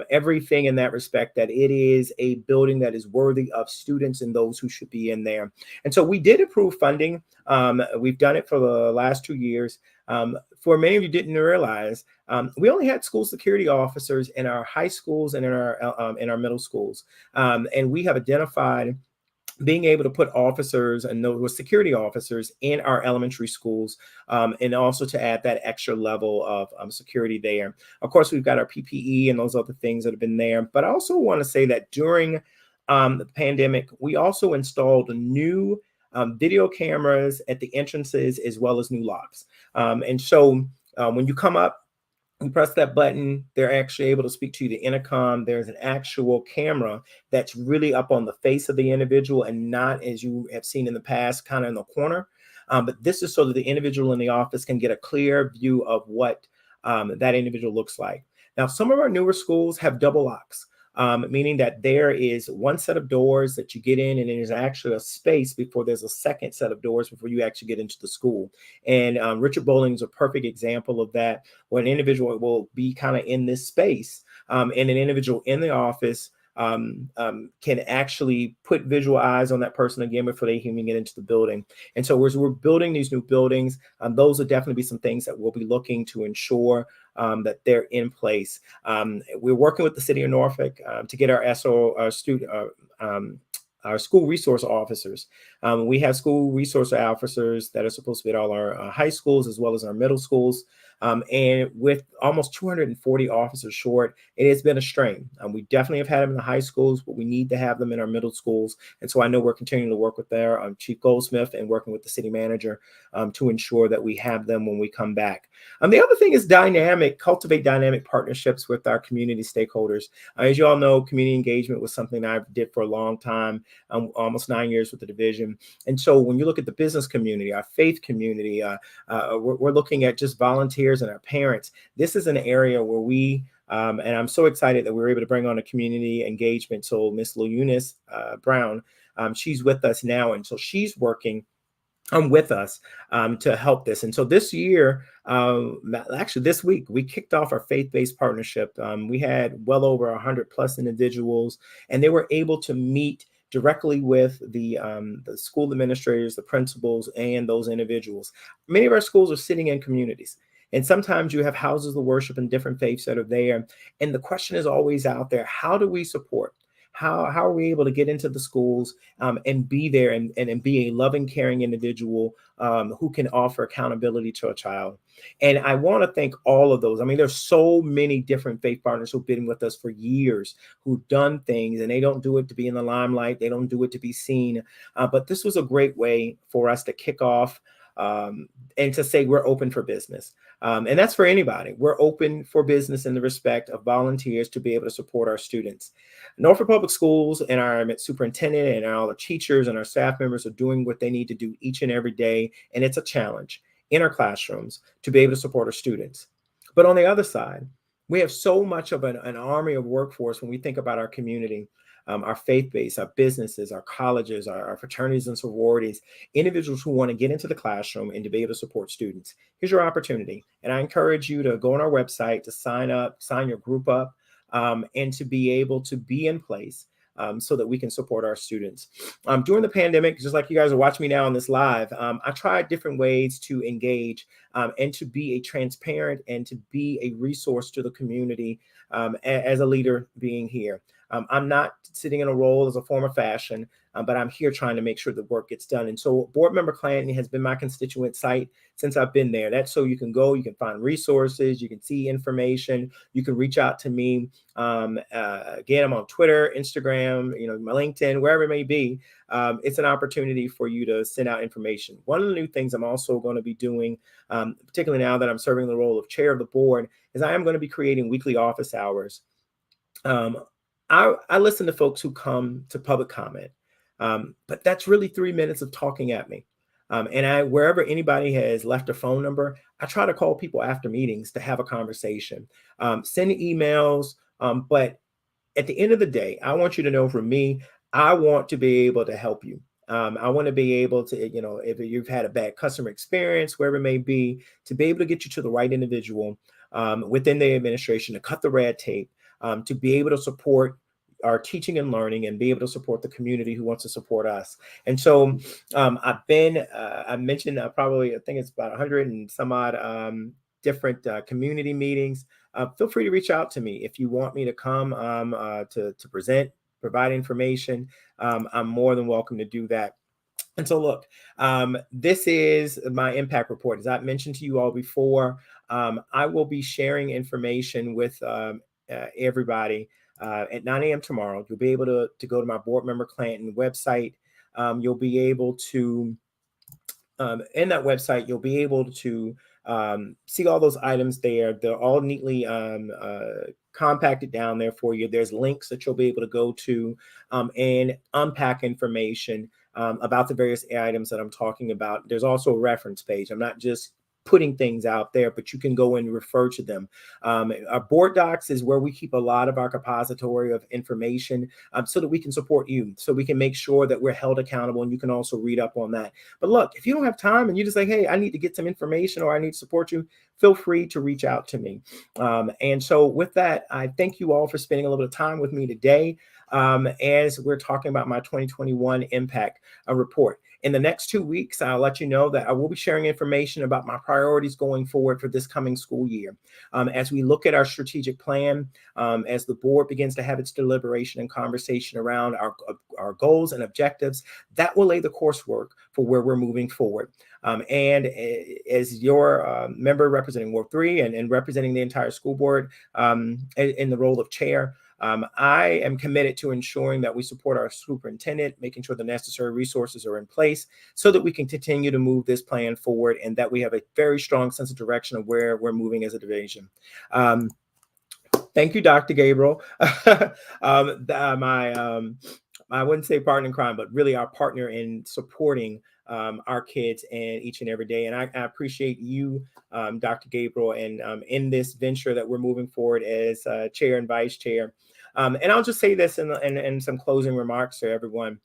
everything in that respect, that it is a building that is worthy of students and those who should be in there. And so we did approve funding. We've done it for the last 2 years. For many of you didn't realize, we only had school security officers in our high schools and in our middle schools. And we have identified being able to put officers and those security officers in our elementary schools, and also to add that extra level of security there. Of course, we've got our PPE and those other things that have been there. But I also want to say that during the pandemic, we also installed new video cameras at the entrances as well as new locks. And so when you come up, you press that button, they're actually able to speak to you, the intercom. There's an actual camera that's really up on the face of the individual and not, as you have seen in the past, kind of in the corner. But this is so that the individual in the office can get a clear view of what that individual looks like. Now, some of our newer schools have double locks. Meaning that there is one set of doors that you get in, and there's actually a space before there's a second set of doors before you actually get into the school. And Richard Bowling is a perfect example of that, where an individual will be kind of in this space, and an individual in the office can actually put visual eyes on that person again before they even get into the building. And so as we're building these new buildings, those will definitely be some things that we'll be looking to ensure that they're in place. We're working with the city of Norfolk to get our our school resource officers. We have school resource officers that are supposed to be at all our high schools as well as our middle schools. And with almost 240 officers short, it has been a strain. We definitely have had them in the high schools, but we need to have them in our middle schools. And so I know we're continuing to work with their Chief Goldsmith and working with the city manager to ensure that we have them when we come back. The other thing is cultivate dynamic partnerships with our community stakeholders. As you all know, community engagement was something I did for a long time, almost 9 years with the division. And so when you look at the business community, our faith community, we're looking at just volunteers and our parents. This is an area where we, and I'm so excited that we were able to bring on a community engagement. So Miss Eunice Brown, she's with us now. And so she's working with us to help this. And so this year, actually this week, we kicked off our faith-based partnership. We had well over 100 plus individuals, and they were able to meet directly with the school administrators, the principals, and those individuals. Many of our schools are sitting in communities. And sometimes you have houses of worship and different faiths that are there. And the question is always out there, how do we support? How are we able to get into the schools and be there and be a loving, caring individual who can offer accountability to a child? And I want to thank all of those. I mean, there's so many different faith partners who've been with us for years, who've done things, and they don't do it to be in the limelight. They don't do it to be seen. But this was a great way for us to kick off and to say we're open for business. And that's for anybody. We're open for business in the respect of volunteers to be able to support our students. Norfolk Public Schools and our superintendent and all the teachers and our staff members are doing what they need to do each and every day. And it's a challenge in our classrooms to be able to support our students. But on the other side, we have so much of an army of workforce when we think about our community. Our faith base, our businesses, our colleges, our fraternities and sororities, individuals who want to get into the classroom and to be able to support students. Here's your opportunity. And I encourage you to go on our website to sign up, sign your group up. and to be able to be in place so that we can support our students. During the pandemic, just like you guys are watching me now on this live, I tried different ways to engage and to be a transparent and to be a resource to the community as a leader being here. I'm not sitting in a role as a former fashion, but I'm here trying to make sure the work gets done. And so Board Member Clanton has been my constituent site since I've been there. That's so you can go, you can find resources, you can see information, you can reach out to me. Again, I'm on Twitter, Instagram, my LinkedIn, wherever it may be. It's an opportunity for you to send out information. One of the new things I'm also going to be doing, particularly now that I'm serving the role of chair of the board, is I am going to be creating weekly office hours. I listen to folks who come to public comment, but that's really 3 minutes of talking at me. And wherever anybody has left a phone number, I try to call people after meetings to have a conversation, send emails. But at the end of the day, I want you to know from me, I want to be able to help you. I want to be able to, if you've had a bad customer experience, wherever it may be, to be able to get you to the right individual within the administration to cut the red tape, to be able to support our teaching and learning and be able to support the community who wants to support us. And so I mentioned probably, I think it's about 100 and some odd different community meetings. Feel free to reach out to me if you want me to come to present, provide information. I'm more than welcome to do that. And so look, this is my impact report. As I mentioned to you all before, I will be sharing information with everybody at 9 a.m. tomorrow. You'll be able to go to my Board Member Clanton website. You'll be able to, in that website, you'll be able to see all those items there. They're all neatly compacted down there for you. There's links that you'll be able to go to and unpack information about the various items that I'm talking about. There's also a reference page. I'm not just putting things out there, but you can go and refer to them. Our board docs is where we keep a lot of our repository of information so that we can support you, so we can make sure that we're held accountable, and you can also read up on that. But look, if you don't have time and you just like, hey, I need to get some information or I need to support you, feel free to reach out to me. And so with that, I thank you all for spending a little bit of time with me today as we're talking about my 2021 impact report. In the next 2 weeks, I'll let you know that I will be sharing information about my priorities going forward for this coming school year. As we look at our strategic plan, as the board begins to have its deliberation and conversation around our goals and objectives, that will lay the coursework for where we're moving forward. And as your member representing Ward 3 and representing the entire school board in the role of chair, I am committed to ensuring that we support our superintendent, making sure the necessary resources are in place so that we can continue to move this plan forward and that we have a very strong sense of direction of where we're moving as a division. Thank you, Dr. Gabriel. I wouldn't say partner in crime, but really our partner in supporting our kids and each and every day. And I appreciate you, Dr. Gabriel, and in this venture that we're moving forward as chair and vice chair. And I'll just say this in some closing remarks to everyone.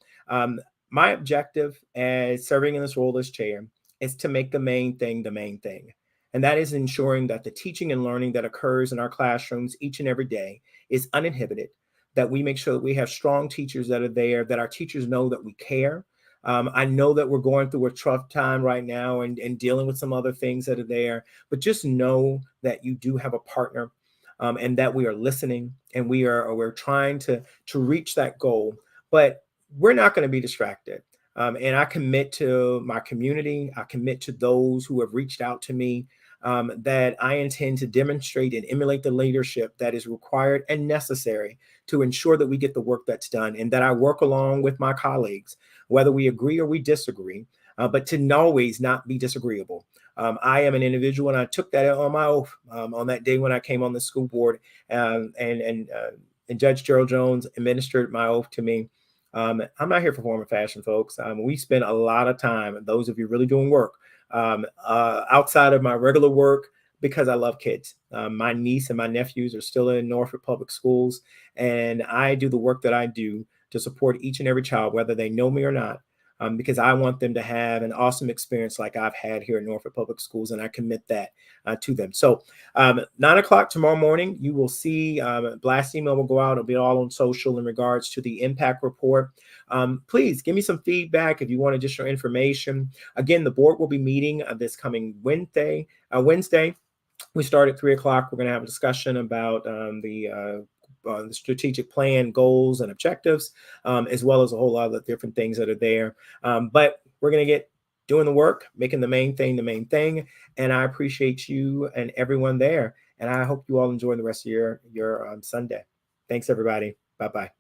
My objective as serving in this role as chair is to make the main thing the main thing. And that is ensuring that the teaching and learning that occurs in our classrooms each and every day is uninhibited, that we make sure that we have strong teachers that are there, that our teachers know that we care. I know that we're going through a tough time right now and dealing with some other things that are there, but just know that you do have a partner and that we are listening and we're trying to reach that goal, but we're not going to be distracted. And I commit to my community. I commit to those who have reached out to me that I intend to demonstrate and emulate the leadership that is required and necessary to ensure that we get the work that's done and that I work along with my colleagues, whether we agree or we disagree, but to always not be disagreeable. I am an individual, and I took that on my oath on that day when I came on the school board, and Judge Gerald Jones administered my oath to me. I'm not here for form or fashion, folks. We spend a lot of time, those of you really doing work, outside of my regular work, because I love kids. My niece and my nephews are still in Norfolk Public Schools, and I do the work that I do to support each and every child, whether they know me or not. because I want them to have an awesome experience like I've had here at Norfolk Public Schools, and I commit that to them. So 9 o'clock tomorrow morning, you will see blast email will go out. It'll be all on social in regards to the impact report. Please give me some feedback if you want additional information. Again, the board will be meeting this coming Wednesday. We start at 3 o'clock. We're going to have a discussion about the strategic plan, goals, and objectives, as well as a whole lot of different things that are there. But we're going to get doing the work, making the main thing. And I appreciate you and everyone there. And I hope you all enjoy the rest of your Sunday. Thanks, everybody. Bye-bye.